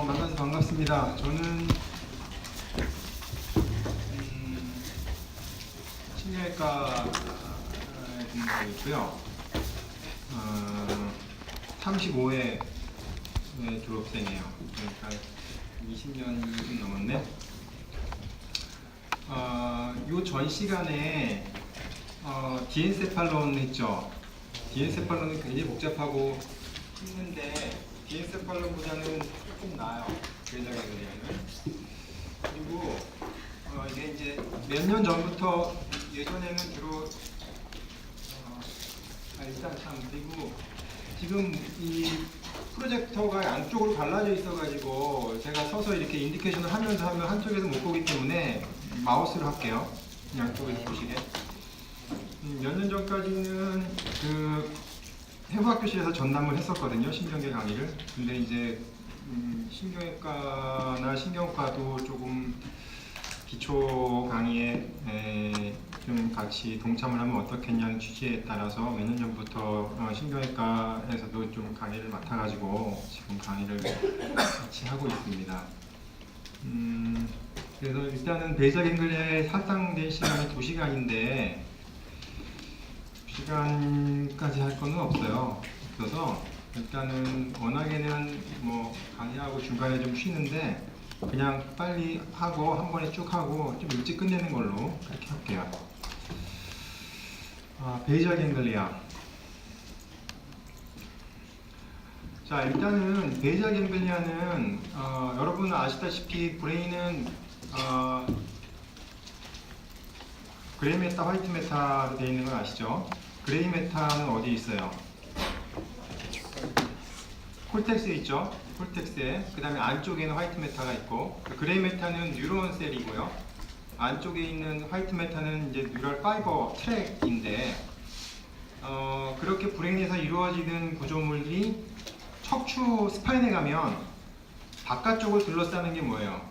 만나서 반갑습니다. 저는 신경외과에 근무하고 있고요. 35회 졸업생이에요. 그러니까 20년이 좀 넘었네. 요 전 시간에 디엔세팔론 했죠. 디엔세팔론은 굉장히 복잡하고 힘든데 디엔세팔론보다는 조금 나아요. 괴작에 의하면. 그리고 이게 이제 몇 년 전부터 예전에는 주로 일단 참 그리고 지금 이 프로젝터가 양쪽으로 갈라져 있어가지고 제가 서서 이렇게 인디케이션을 하면서 하면 한쪽에서 못 보기 때문에 마우스로 할게요. 양쪽에서 보시게. 몇 년 전까지는 그 해부학교실에서 전담을 했었거든요. 신경계 강의를. 근데 이제 신경외과나 신경과도 조금 기초 강의에 좀 같이 동참을 하면 어떻겠냐는 취지에 따라서 몇 년 전부터 신경외과에서도 좀 강의를 맡아가지고 지금 강의를 같이 하고 있습니다. 그래서 일단은 베이설 갱글리아에 할당된 시간이 2시간인데 2시간까지 할 거는 없어요. 없어서 일단은 워낙에는 뭐 강의하고 중간에 좀 쉬는데 그냥 빨리 하고 한 번에 쭉 하고 좀 일찍 끝내는 걸로 그렇게 할게요. 베이설 갱글리아. 자, 일단은 베이설 갱글리아는 여러분 아시다시피 브레인은 그레이 메타, 화이트 메타로 되어 있는 건 아시죠? 그레이 메타는 어디 있어요? 콜텍스에 있죠? 콜텍스에. 그 다음에 안쪽에는 화이트 메타가 있고, 그레이 메타는 뉴런 셀이고요. 안쪽에 있는 화이트 메타는 이제 뉴럴 파이버 트랙인데, 그렇게 브레인에서 이루어지는 구조물이 척추 스파인에 가면 바깥쪽을 둘러싸는 게 뭐예요?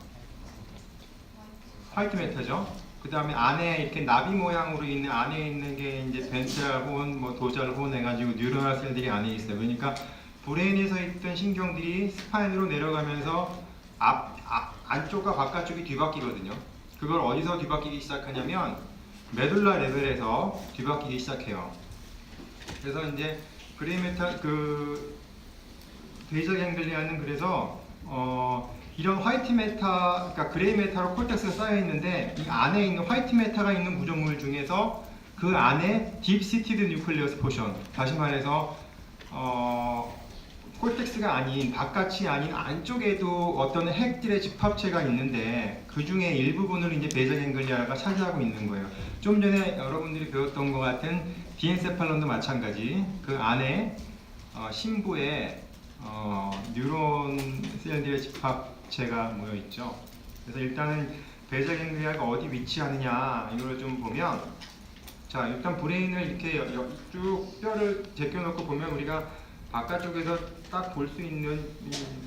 화이트 메타죠? 그 다음에 안에 이렇게 나비 모양으로 있는 안에 있는 게 이제 벤트랄 혼, 뭐 도잘 혼 해가지고 뉴런al 셀들이 안에 있어요. 그러니까 브레인에서 있던 신경들이 스파인으로 내려가면서 안쪽과 바깥쪽이 뒤바뀌거든요. 그걸 어디서 뒤바뀌기 시작하냐면 메둘라 레벨에서 뒤바뀌기 시작해요. 그래서 이제 그레이메타 베이설 갱글리아는 그래서 이런 화이트 메타, 그러니까 그레이 메타로 콜텍스가 쌓여 있는데 이 안에 있는 화이트 메타가 있는 구조물 중에서 그 안에 딥 시티드 뉴클리어스 포션, 다시 말해서 콜텍스가 아닌 바깥이 아닌 안쪽에도 어떤 핵들의 집합체가 있는데 그 중에 일부분을 이제 베이설 갱글리아가 차지하고 있는 거예요. 좀 전에 여러분들이 배웠던 것 같은 디엔세팔론도 마찬가지. 그 안에 심부에 뉴런 셀들의 집합체가 모여 있죠. 그래서 일단은 베이설 갱글리아가 어디 위치하느냐 이걸 좀 보면, 자, 일단 브레인을 이렇게 쭉 뼈를 제껴놓고 보면 우리가 바깥쪽에서 딱 볼 수 있는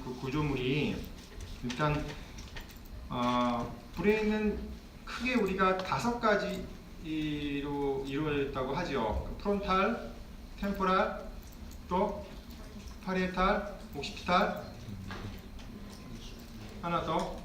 그 구조물이 일단 브레인은 크게 우리가 5가지로 이루어졌다고 하죠. 프론탈, 템포랄, 또 파리에탈, 옥시피탈, 하나 더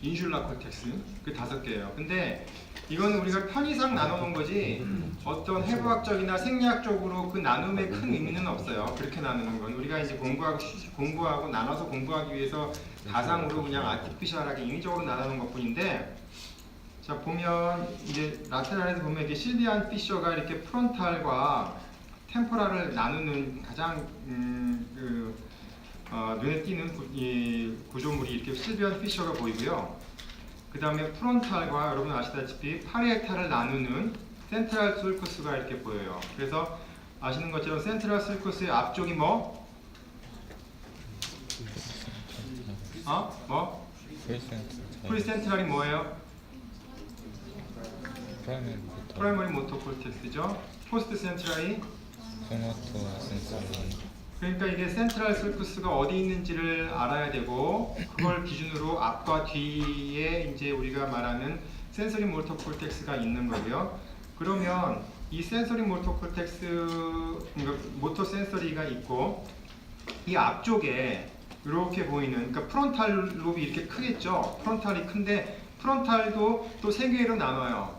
인슐라 콜텍스. 그 5개예요. 근데 이거는 우리가 편의상 나눠놓은 거지 어떤 해부학적이나 생리학적으로 그 나눔에 큰 의미는 없어요. 그렇게 나누는 건 우리가 이제 공부하고 나눠서 공부하기 위해서 가상으로 그냥 아티피셜하게 인위적으로 나누는 것뿐인데, 자 보면 이제 라테랄에서 보면 이렇게 실비안 피셔가 이렇게 프론탈과 템포랄을 나누는 가장 눈에 띄는 구조물이 이렇게 실비안 피셔가 보이고요. 그 다음에 프론탈과 여러분 아시다시피 파리에탈을 나누는 센트럴 sulcus가 이렇게 보여요. 그래서 아시는 것처럼 센트럴 sulcus의 앞쪽이 뭐? 프리센트럴이 뭐예요? 프라이머리 모터 콜텍스죠. 포스트 센트럴이 그러니까 이게 센트럴 sulcus가 어디 있는지를 알아야 되고, 그걸 기준으로 앞과 뒤에 이제 우리가 말하는 센서리 모터 콜텍스가 있는 거고요. 그러면 이 센서리 모터 콜텍스, 그러니까 모터 센서리가 있고 이 앞쪽에 이렇게 보이는, 그러니까 프론탈 롭이 이렇게 크겠죠. 프론탈이 큰데 프론탈도 또 세 개로 나눠요.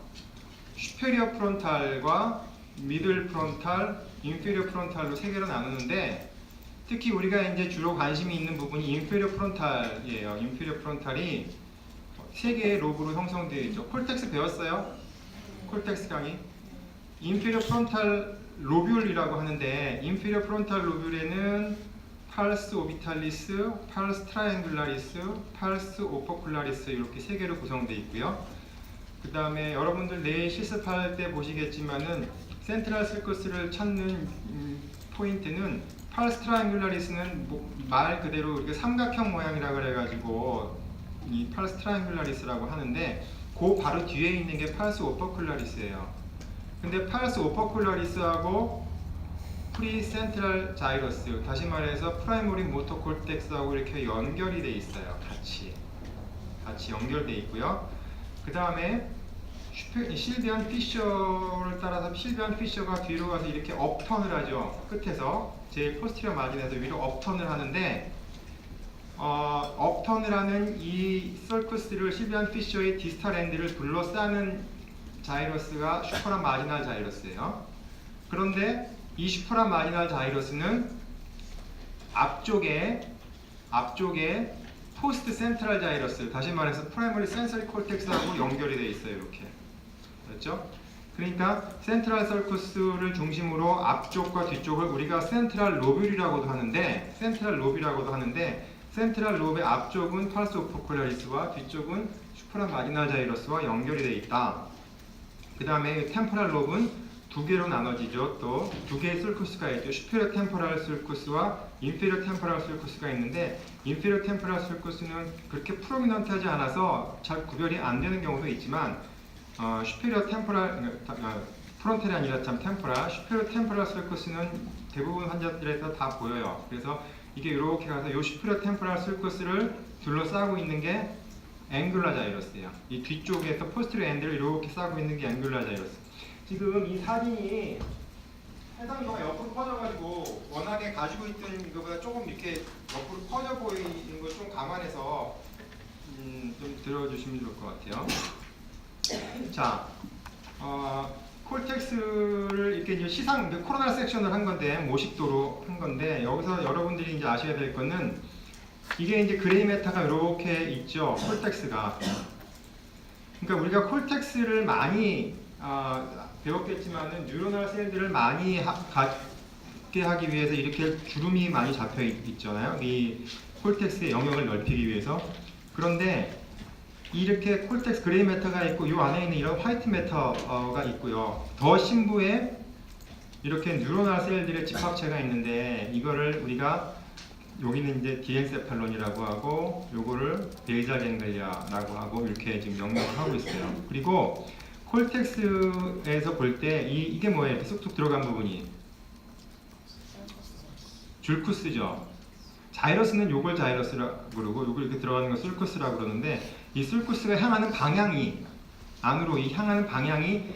슈페리어 프론탈과 미들 프론탈, 인페리어 프론탈로 세 개로 나누는데 특히 우리가 이제 주로 관심이 있는 부분이 인페리어 프론탈이에요. 인페리어 프론탈이 세 개의 롭으로 형성되어 있죠. 콜텍스 배웠어요? 콜텍스 강의. 인페리어 프론탈 로뷸이라고 하는데 인페리어 프론탈 로뷸에는 팔스 오비탈리스, 팔스 트라이앵글라리스, 팔스 오퍼쿨라리스 이렇게 세 개로 구성되어 있고요. 그 다음에 여러분들 내일 실습할 때 보시겠지만은 센트럴 서커스를 찾는 포인트는 팔스 트라이앵글라리스는 말 그대로 우리가 삼각형 모양이라 그래가지고 이 팔스 트라이앵글라리스라고 하는데 그 바로 뒤에 있는 게 팔스 오퍼쿨라리스예요. 근데 팔스 오퍼쿨라리스하고 프리 센트럴 자이러스, 다시 말해서 프라이머리 모터 콜텍스하고 이렇게 연결이 돼 있어요. 같이 연결돼 있고요. 그 다음에 실비안 피셔를 따라서 실비안 피셔가 뒤로 가서 이렇게 업턴을 하죠. 끝에서 제일 포스티리어 마진에서 위로 업턴을 하는데 업턴을 하는 이 서커스를 실비안 피셔의 디스탈 엔드를 둘러싸는 자이러스가 슈퍼란 마지널 자이러스예요. 그런데 이 슈퍼란 마지널 자이러스는 앞쪽에 포스트 센트럴 자이러스, 다시 말해서 프라이머리 센서리 콜텍스하고 연결이 되어 있어요. 이렇게. 그렇죠? 그러니까 센트럴 서커스를 중심으로 앞쪽과 뒤쪽을 우리가 센트럴 로뷸이라고도 하는데 센트럴 롭의 앞쪽은 팔스 오퍼쿨라리스와 뒤쪽은 슈퍼란 마지널 자이러스와 연결이 되어 있다. 그 다음에 템포럴 롭은 두 개로 나눠지죠. 또 두 개의 서커스가 있죠. 슈페리어 템포럴 서커스와 인페리어 템포럴 서커스가 있는데 인페리어 템포럴 서커스는 그렇게 프로미넌트하지 않아서 잘 구별이 안 되는 경우도 있지만 슈페리어 템포럴 프론탈이 아니라 참 템포럴 슈페리어 템포럴 서커스는 대부분 환자들에서 다 보여요. 그래서 이게 이렇게 가서 이 슈페리어 템포럴 서커스를 둘러싸고 있는 게 앵귤라 자이러스예요. 이 뒤쪽에서 포스트리어 엔드를 이렇게 싸고 있는 게 앵귤라 자이러스. 지금 이 사진이 해상도가 옆으로 퍼져가지고 워낙에 가지고 있던 이거보다 조금 이렇게 옆으로 퍼져 보이는 걸 좀 감안해서 좀 들어주시면 좋을 것 같아요. 자, 콜텍스를 이렇게 이제 시상 코로나 섹션을 한 건데 모식도로 한 건데 여기서 여러분들이 이제 아셔야 될 거는 이게 이제 그레이 메타가 이렇게 있죠. 콜텍스가. 그러니까 우리가 콜텍스를 많이 배웠겠지만은 뉴로널 셀들을 많이 갖게 하기 위해서 이렇게 주름이 많이 잡혀 있잖아요. 이 콜텍스의 영역을 넓히기 위해서. 그런데 이렇게 콜텍스 그레이 매터가 있고 이 안에 있는 이런 화이트 매터가 있고요. 더 심부에 이렇게 뉴로널 셀들의 집합체가 있는데 이거를 우리가 여기는 이제 디엔세팔론이라고 하고 요거를 베이잘 갱글리아라고 하고 이렇게 지금 명명을 하고 있어요. 그리고 콜텍스에서 볼 때 이게 뭐예요? 이렇게 쑥쑥 들어간 부분이 줄쿠스죠. 자이러스는 요걸 자이러스라고 그러고 요걸 이렇게 들어가는 걸 술쿠스라고 그러는데 이 술쿠스가 향하는 방향이 안으로 이 향하는 방향이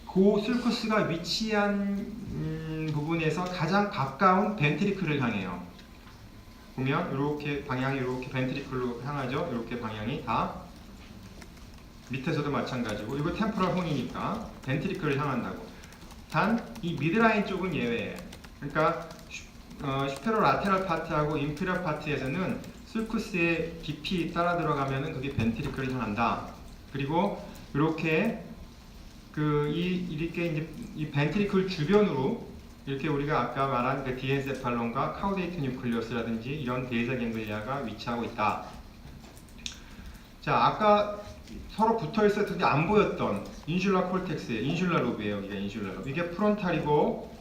그 술쿠스가 위치한 부분에서 가장 가까운 벤트리클을 향해요. 보면 이렇게 방향이 이렇게 벤트리클로 향하죠. 이렇게 방향이 다 밑에서도 마찬가지고 이거 템포럴 혼이니까 벤트리클을 향한다고. 단 이 미드라인 쪽은 예외예요. 그러니까 슈페로 라테럴 파트하고 인피리어 파트에서는 술쿠스의 깊이 따라 들어가면은 그게 벤트리클을 향한다. 그리고 이렇게 이렇게 이제 이 벤트리클 주변으로 이렇게 우리가 아까 말한 그 디엔세팔론과 카우데이트 뉴클리어스라든지 이런 베이잘 갱글리아가 위치하고 있다. 자, 아까 서로 붙어 있을 텐데 안 보였던 인슐라 콜텍스예요. 인슐라 로브예요. 여기가 인슐라 로브. 이게 프론탈이고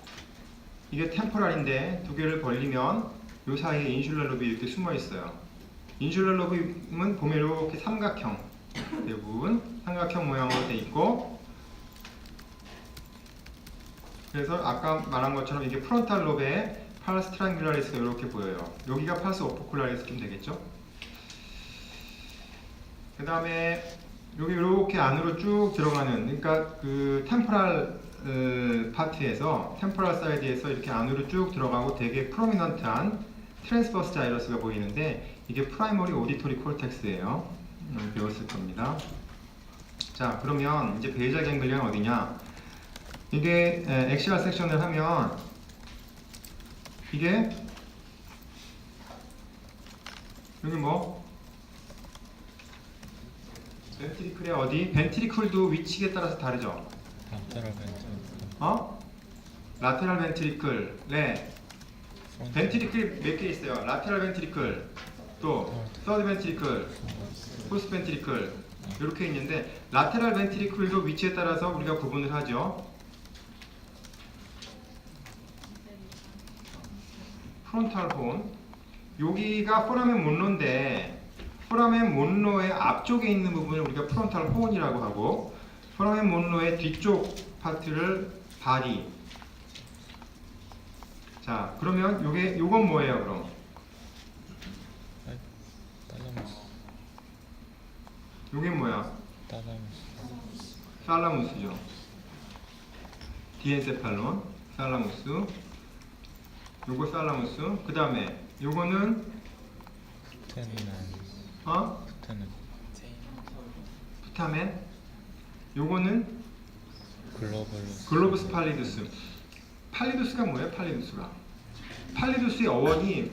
이게 템포랄인데 두 개를 벌리면 이 사이에 인슐라 로브이 이렇게 숨어 있어요. 인슐라 로브는 보면 이렇게 삼각형, 대부분 삼각형 모양으로 돼 있고, 그래서 아까 말한 것처럼 이게 프론탈 로브에 팔스 트라이앵귤라리스가 이렇게 보여요. 여기가 팔스 오퍼쿨라리스쯤 되겠죠? 그 다음에 여기 이렇게 안으로 쭉 들어가는, 그러니까 그 템포럴 파트에서 템포럴 사이드에서 이렇게 안으로 쭉 들어가고 되게 프로미넌트한 트랜스버스 자이러스가 보이는데 이게 프라이머리 오디토리 콜텍스예요. 배웠을 겁니다. 자, 그러면 이제 베이잘 갱글리아는 어디냐? 이게 엑시얼 섹션을 하면 이게 여기 뭐 벤트리클의 어디? 벤트리클도 위치에 따라서 다르죠? 라테럴 벤트리클. 어? 라테럴 벤트리클. 네. 벤트리클 몇 개 있어요? 라테럴 벤트리클, 또 서드 벤트리클, 포스트 벤트리클 이렇게 있는데 라테럴 벤트리클도 위치에 따라서 우리가 구분을 하죠. 프론탈 혼. 여기가 포라멘 몬로인데 포라멘 몬로의 앞쪽에 있는 부분을 우리가 프론탈 혼이라고 하고 포라멘 몬로의 뒤쪽 파트를 바디. 자, 그러면 요건 뭐예요, 그럼? 딸라무스. 요게 뭐야? 딸라무스. 살라무스죠. 디엔세팔론, 살라무스. 요거 살라무스. 그 다음에 요거는 푸테는. 푸타멘. 요거는 글로브스 팔리두스. 팔리두스가 뭐예요? 팔리두스의 어원이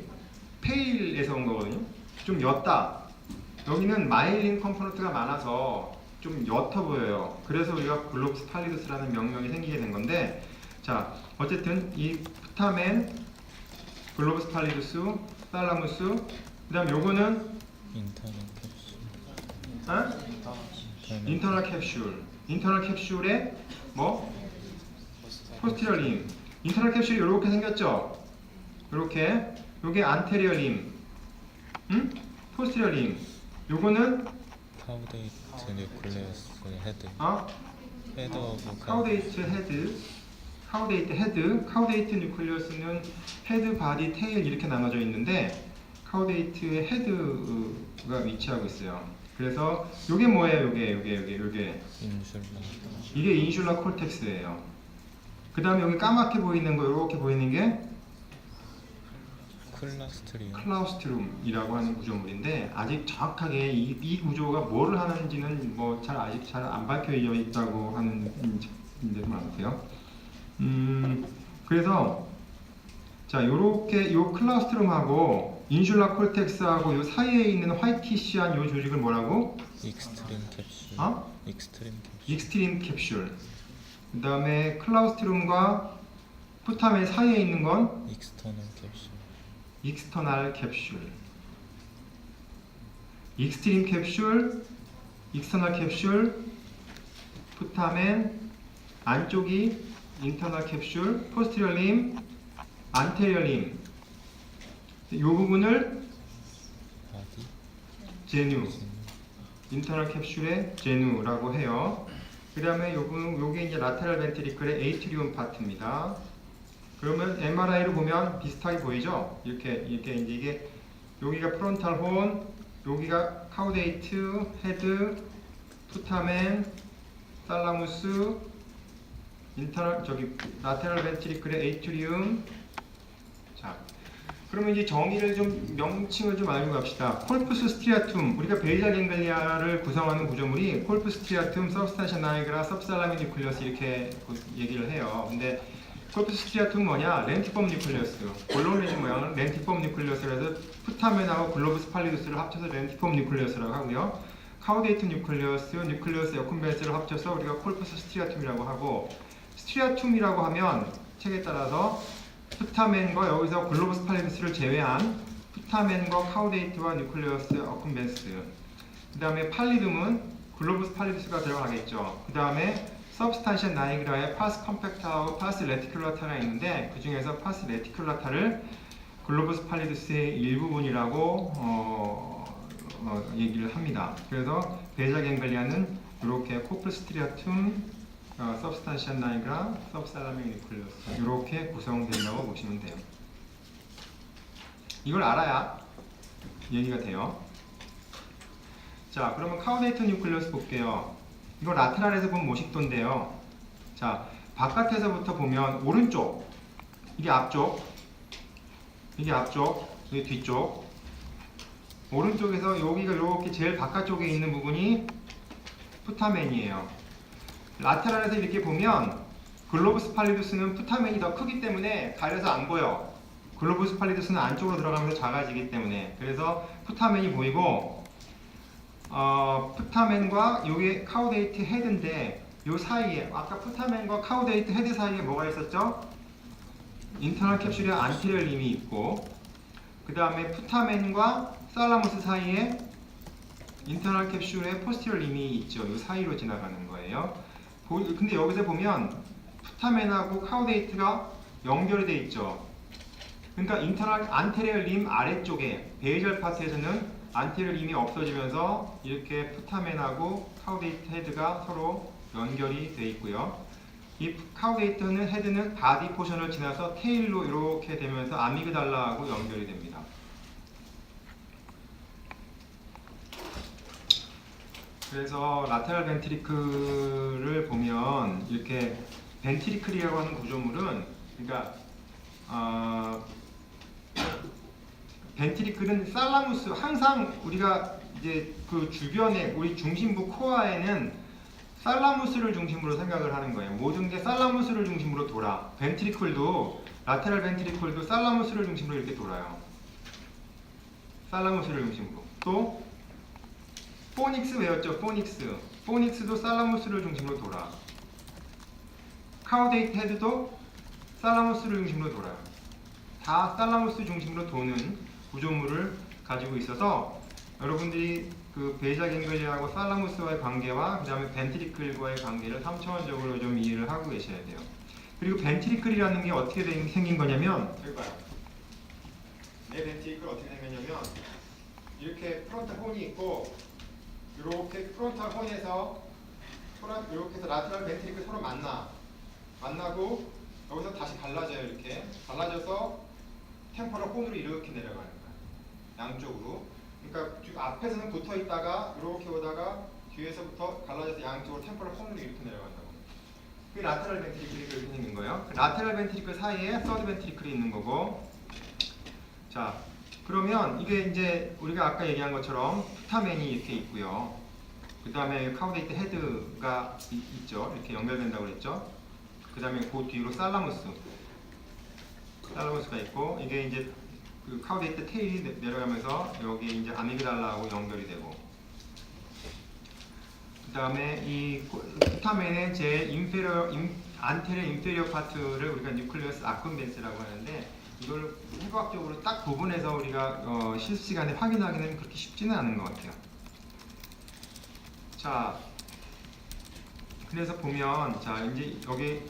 페일에서 온 거거든요. 좀 옅다. 여기는 마일린 컴포넌트가 많아서 좀 옅어 보여요. 그래서 우리가 글로브스 팔리두스라는 명명이 생기게 된 건데, 자, 어쨌든 이 푸타멘, 글로브스 팔리두스, 살라무스, 그 다음 요거는 인터널 캡슐. 인터널 캡슐. 인터널 캡슐에 뭐? 포스티리어 림. 인터널 캡슐이 이렇게 생겼죠? 이렇게. 요게 안테리어 림. 포스티리어 림. 요거는 카우데이트 뉴클레우스 헤드. 헤드 오브 카우데이트 헤드. 카우데이트 뉴클리어스는 헤드, 바디, 테일 이렇게 나눠져 있는데 카우데이트의 헤드가 위치하고 있어요. 그래서 요게 뭐예요? 요게 인슐라. 이게 인슐라 콜텍스예요. 그 다음에 여기 까맣게 보이는 거, 이렇게 보이는 게 클라우스트룸이라고 하는 구조물인데 아직 정확하게 이 구조가 뭐를 하는지는 뭐 아직 잘 안 밝혀져 있다고 하는 분들도 많으세요. 그래서 자, 요렇게 요 클라우스트룸하고 인슐라 콜텍스하고 요 사이에 있는 화이티시한 요 조직을 뭐라고? 익스트림 캡슐. 익스트림 캡슐. 그 다음에 클라우스트룸과 푸타멘 사이에 있는 건 익스터널 캡슐. 익스트림 캡슐, 익스터널 캡슐, 푸타멘, 안쪽이 인터널 캡슐, 포스티리어 림, 안테리어 림. 이 부분을 제누, 인터널 캡슐의 제누라고 해요. 그 다음에 요게 이제 라테럴 벤트리클의 에이트리움 파트입니다. 그러면 MRI로 보면 비슷하게 보이죠? 이렇게 이제 이게 여기가 프론탈 혼, 여기가 카우데이트, 헤드, 푸타멘, 살라무스, 인터널 라테럴 벤트리클의 에이트리움. 자, 그러면 이제 정의를 좀 명칭을 좀 알고 갑시다. 콜푸스 스트리아툼, 우리가 베이잘 갱글리아를 구성하는 구조물이 콜푸스 스트리아툼, 서브스탄시아 나이그라, सब살라미 뉴클리어스 이렇게 얘기를 해요. 근데 콜푸스 스트리아툼은 뭐냐? 렌티폼 뉴클리어스. 볼로네지 모양은 렌티폼 뉴클리어스라서 푸타멘하고 글로브스 팔리두스를 합쳐서 렌티폼 뉴클리어스라고 하고요. 카우데이트 뉴클리어스 어쿰벤스를 합쳐서 우리가 콜푸스 스트리아툼이라고 하고, 스트리아툼이라고 하면 책에 따라서 푸타멘과 여기서 글로브스 팔리두스를 제외한 푸타멘과 카우데이트와 뉴클리어스 어쿰벤스. 그 다음에 팔리둠은 글로브스 팔리두스가 들어가겠죠. 그 다음에 서브스탄시아 나이그라의 파스 컴팩타하고 파스 레티큘라타가 있는데 그 중에서 파스 레티큘라타를 글로브스 팔리두스의 일부분이라고 얘기를 합니다. 그래서 베이잘 갱글리아는 이렇게 코프스트리아툼, 서브스탄시아 나이그라, 서브살라믹 뉴클리어스 이렇게 구성된다고 보시면 돼요. 이걸 알아야 얘기가 돼요. 자, 그러면 카우데이트 뉴클리어스 볼게요. 이거 라테랄에서 본 모식도인데요. 자, 바깥에서부터 보면 오른쪽, 이게 앞쪽, 여기 뒤쪽. 오른쪽에서 여기가 이렇게 제일 바깥쪽에 있는 부분이 푸타멘이에요. 라테랄에서 이렇게 보면 글로브스 팔리두스는 푸타멘이 더 크기 때문에 가려서 안 보여. 글로브스 팔리두스는 안쪽으로 들어가면서 작아지기 때문에. 그래서 푸타멘이 보이고, 푸타멘과 요게 카우데이트 헤드인데 요 사이에 아까 푸타멘과 카우데이트 헤드 사이에 뭐가 있었죠? 인터널 캡슐의 안테리얼 림이 있고, 그 다음에 푸타멘과 살라무스 사이에 인터널 캡슐의 포스티럴 림이 있죠. 요 사이로 지나가는 거예요. 근데 여기서 보면 푸타멘하고 카우데이트가 연결이 돼 있죠. 그러니까 인터널 안테리얼 림 아래쪽에 베이절 파트에서는 안테리얼 림이 없어지면서 이렇게 푸타멘하고 카우데이트 헤드가 서로 연결이 돼 있고요. 이 카우데이트 헤드는 바디 포션을 지나서 테일로 이렇게 되면서 아미그달라하고 연결이 됩니다. 그래서 라테랄 벤트리클을 보면 이렇게 벤트리클이라고 하는 구조물은, 그러니까 벤트리클은 살라무스, 항상 우리가 이제 그 주변에 우리 중심부 코어에는 살라무스를 중심으로 생각을 하는 거예요. 모든 게 살라무스를 중심으로 돌아. 벤트리클도, 라테랄 벤트리클도 살라무스를 중심으로 이렇게 돌아요. 살라무스를 중심으로. 또 포닉스 외웠죠? 포닉스도 살라무스를 중심으로 돌아. 카우데이트 헤드도 살라무스를 중심으로 돌아요. 다 살라무스 중심으로 도는 구조물을 가지고 있어서 여러분들이 그 베이자 갱글리아하고 살라무스와의 관계와 그 다음에 벤트리클과의 관계를 3차원적으로 좀 이해를 하고 계셔야 돼요. 그리고 벤트리클이라는 게 어떻게 생긴 거냐면, 여기 봐요. 내 벤트리클 어떻게 생겼냐면 이렇게 프론탈 혼이 있고, 이렇게 프론탈 혼에서 이렇게 해서 라테랄 벤트리클 서로 만나고 여기서 다시 갈라져요. 이렇게 갈라져서 템포럴 혼으로 이렇게 내려가는 거야. 양쪽으로. 그러니까 앞에서는 붙어 있다가 이렇게 오다가 뒤에서부터 갈라져서 양쪽으로 템포럴 혼으로 이렇게 내려간다고. 그게 라테랄 벤트리클이 그렇게 생긴 거예요. 라테랄 벤트리클 사이에 서드 벤트리클이 있는 거고. 자, 그러면 이게 이제 우리가 아까 얘기한 것처럼 푸타멘이 이렇게 있고요. 그 다음에 카우데이트 헤드가 있죠. 이렇게 연결된다고 그랬죠. 그 다음에 그 뒤로 살라무스가 있고, 이게 이제 그 카우데이트 테일이 내려가면서 여기 이제 아미그달라하고 연결이 되고, 그 다음에 이 푸타멘의 안테리어 인페리어 파트를 우리가 뉴클레우스 아쿤벤스라고 하는데, 이걸 해부학적으로 딱 구분해서 우리가 실습 시간에 확인하기는 그렇게 쉽지는 않은 것 같아요. 자, 그래서 보면, 자, 이제 여기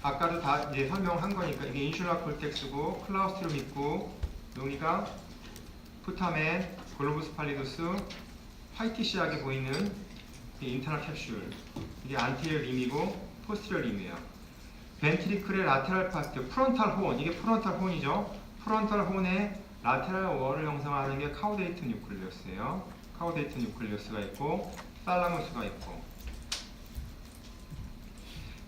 아까도 다 이제 설명한 거니까 이게 인슐라 콜텍스고 클라우스트룸 있고, 여기가 푸타멘, 글로브스 팔리두스, 화이티시하게 보이는 인터널 캡슐, 이게 안테리어 림이고 포스티리어 림이에요. 벤트리클의 라테랄 파트, 프론탈 혼, 이게 프론탈 혼이죠. 프론탈 혼의 라테랄 월을 형성하는 게 카우데이트 뉴클리어스예요. 카우데이트 뉴클리어스가 있고 살라무스가 있고.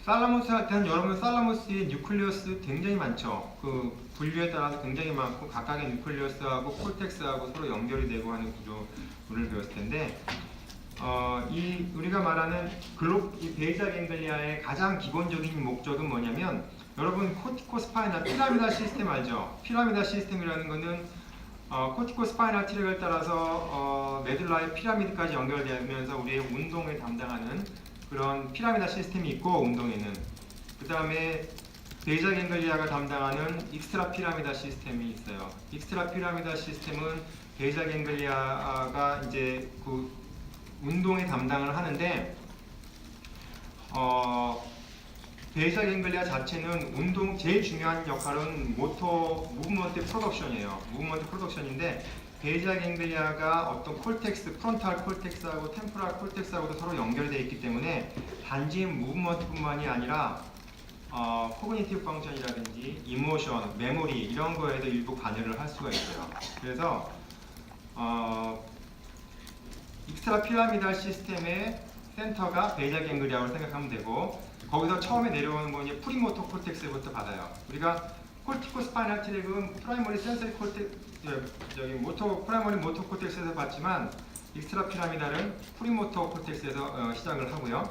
살라무스 할 때는 여러분 살라무스의 뉴클리어스 굉장히 많죠. 그 분류에 따라서 굉장히 많고 각각의 뉴클리어스하고 콜텍스하고 서로 연결이 되고 하는 구조를 배웠을 텐데, 이 우리가 말하는 이 베이자 갱글리아의 가장 기본적인 목적은 뭐냐면, 여러분 코티코스파이널 피라미달 시스템 알죠? 피라미달 시스템이라는 것은 코티코스파이널 트랙을 따라서 메듈라의 피라미드까지 연결되면서 우리의 운동을 담당하는 그런 피라미달 시스템이 있고, 운동에는 그 다음에 베이자 갱글리아가 담당하는 익스트라 피라미달 시스템이 있어요. 익스트라 피라미달 시스템은 베이자 갱글리아가 이제 그 운동에 담당을 하는데, 베이자 갱글리아 자체는 운동 제일 중요한 역할은 무브먼트 프로덕션이에요. 무브먼트 프로덕션인데, 베이자 갱글리아가 어떤 콜텍스, 프론탈 콜텍스하고 템포랄 콜텍스하고도 서로 연결되어 있기 때문에 단지 무브먼트뿐만이 아니라 코그니티브 펑션이라든지 이모션, 메모리 이런 거에도 일부 관여를 할 수가 있어요. 그래서 익스트라 피라미달 시스템의 센터가 베이자 갱글리아라고 생각하면 되고, 거기서 처음에 내려오는 건 이제 프리모토 콜텍스부터 받아요. 우리가 코르티코 스파이널 트랙은 프라이머리 센서리 콜텍 저기 프라이머리 모터 코텍스에서 봤지만 익스트라 피라미달은 프리모터 코텍스에서 시작을 하고요.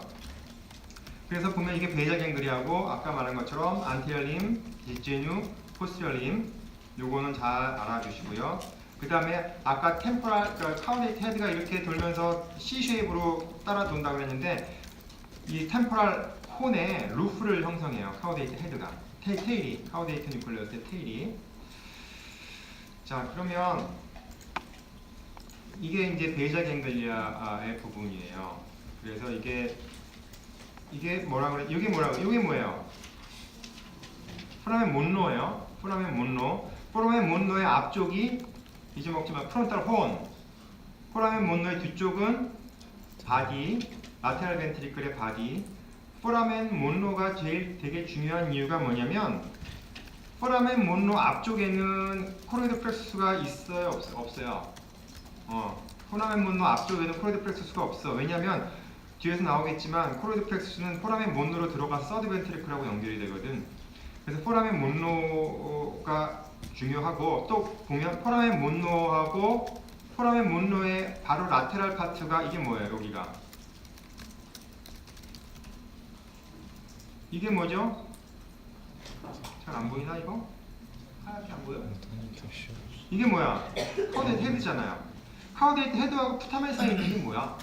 그래서 보면 이게 베이작 갱글리하고 아까 말한 것처럼 안테리어 림, 디제뉴, 포스티리어 림 요거는 잘 알아주시고요. 그 다음에 아까 템포랄 카우데이트 헤드가 이렇게 돌면서 C 쉐입으로 따라 돈다고 했는데 이 템포랄 콘에 루프를 형성해요. 카우데이트 헤드가 테일이 카우데이트 뉴클레어스의 테일이. 자 그러면 이게 이제 베이작 갱글리아의 부분이에요. 그래서 이게 뭐라 그래? 이게 뭐예요? 포라멘 몬로예요. 포라멘 몬로. 포라멘 몬로의 앞쪽이 잊어먹지만 프론탈 혼. 포라멘 몬로의 뒤쪽은 바디, 라테랄 벤트리클의 바디. 포라멘 몬로가 제일 되게 중요한 이유가 뭐냐면 포라멘 몬로 앞쪽에는 코로이드 플렉스수가 있어요, 없어요? 포라멘 몬로 앞쪽에는 코로이드 플렉스수가 없어. 왜냐면 뒤에서 나오겠지만 코로이드 플렉스수는 포라멘 몬로로 들어가서 서드 벤트리클하고 연결이 되거든. 그래서 포라멘 몬로가 중요하고 또 보면 포라멘 몬로하고 포라멘 몬로의 바로 라테랄 파트가 이게 뭐예요? 여기가 이게 뭐죠? 잘 안 보이나 이거? 하얗게 안 보여? 이게 뭐야? 카우데이트 헤드잖아요. 카우데이트 헤드하고 푸타멘 사이에 있는 게 뭐야?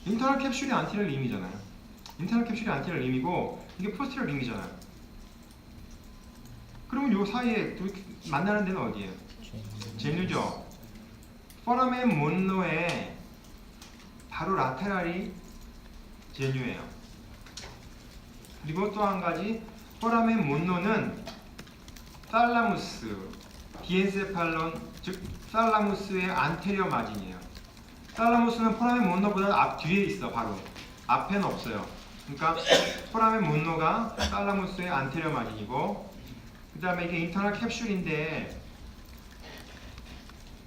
인터널 캡슐이 안티럴 림이잖아요. 인터널 캡슐이 안티럴 림이고 이게 포스티럴 림이잖아요. 그러면 요 사이에 만나는 데는 어디예요? 제뉴죠. 포라멘 몬로의 바로 라테랄이 제뉴예요. 그리고 또 한 가지 포라멘 몬로는 살라무스, 디엔세팔론 즉 살라무스의 안테리어 마진이에요. 살라무스는 포라멘 몬로보다 앞 뒤에 있어. 바로 앞에는 없어요. 그러니까 포라멘 몬로가 살라무스의 안테리어 마진이고 그 다음에 이게 인터널 캡슐인데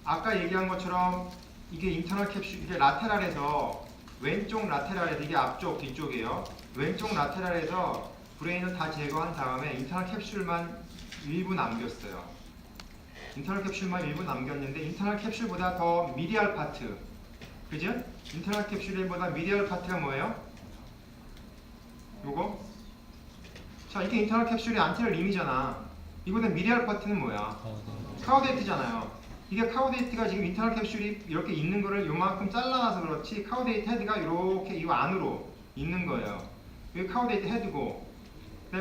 아까 얘기한 것처럼 이게 인터널 캡슐 이게 라테랄에서 왼쪽 라테랄에서 이게 앞쪽 뒤쪽이에요. 왼쪽 라테랄에서 브레인을 다 제거한 다음에 인터널 캡슐만 일부 남겼어요. 인터널 캡슐만 일부 남겼는데 인터널 캡슐보다 더 미디얼 파트 그죠? 인터널 캡슐보다 미디얼 파트가 뭐예요? 요거? 자 이게 인터널 캡슐이 안테리어 림이잖아. 이거는 미디얼 파트는 뭐야? 카우데이트잖아요. 이게 카우데이트가 지금 인터널 캡슐이 이렇게 있는 거를 요만큼 잘라놔서 그렇지 카우데이트 헤드가 이렇게 이 안으로 있는 거예요. 이게 카우데이트 헤드고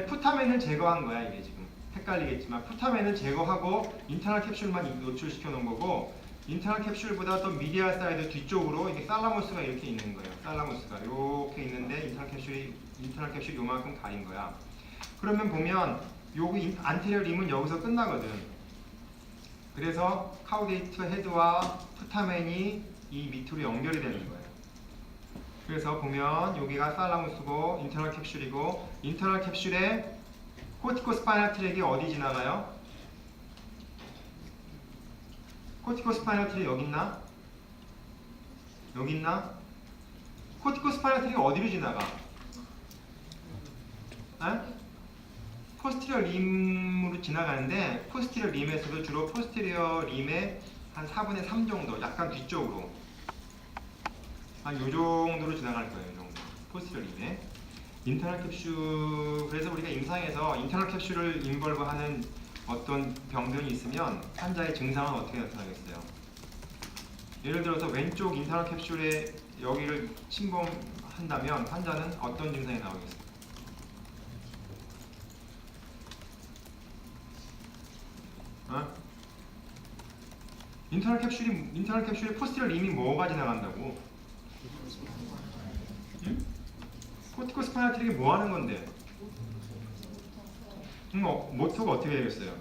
푸타멘을 제거한 거야. 이게 지금 헷갈리겠지만 푸타멘을 제거하고 인터널 캡슐만 노출시켜 놓은 거고 인터널 캡슐보다 더 미디얼 사이드 뒤쪽으로 이게 살라무스가 이렇게 있는 거예요. 살라무스가 이렇게 있는데 인터널 캡슐이 요만큼 가린 거야. 그러면 보면 여기 안테리어 림은 여기서 끝나거든. 그래서 카우데이트 헤드와 푸타멘이 이 밑으로 연결이 되는 거예요. 그래서 보면 여기가 살라무스고 인터널 캡슐이고 인터널 캡슐에 코티코 스파이널 트랙이 어디 지나가요? 코티코 스파이널 트랙 여기 있나? 여기 있나? 코티코 스파이널 트랙이 어디로 지나가? 에? 포스티리어 림으로 지나가는데 포스티리어 림에서도 주로 포스티리어 림의 한 4분의 3 정도 약간 뒤쪽으로 한 요 정도로 지나갈 거예요. 이 정도 포스티리어 림에 인터널 캡슐 그래서 우리가 임상에서 인터널 캡슐을 인벌브하는 어떤 병변이 있으면 환자의 증상은 어떻게 나타나겠어요? 예를 들어서 왼쪽 인터널 캡슐에 여기를 침범한다면 환자는 어떤 증상이 나오겠어요? 인터널 캡슐이 포스티리어 림이 뭐가 지나간다고? 응? 코티코 스파이널 트랙이 뭐 하는 건데? 모터가 어떻게 되겠어요?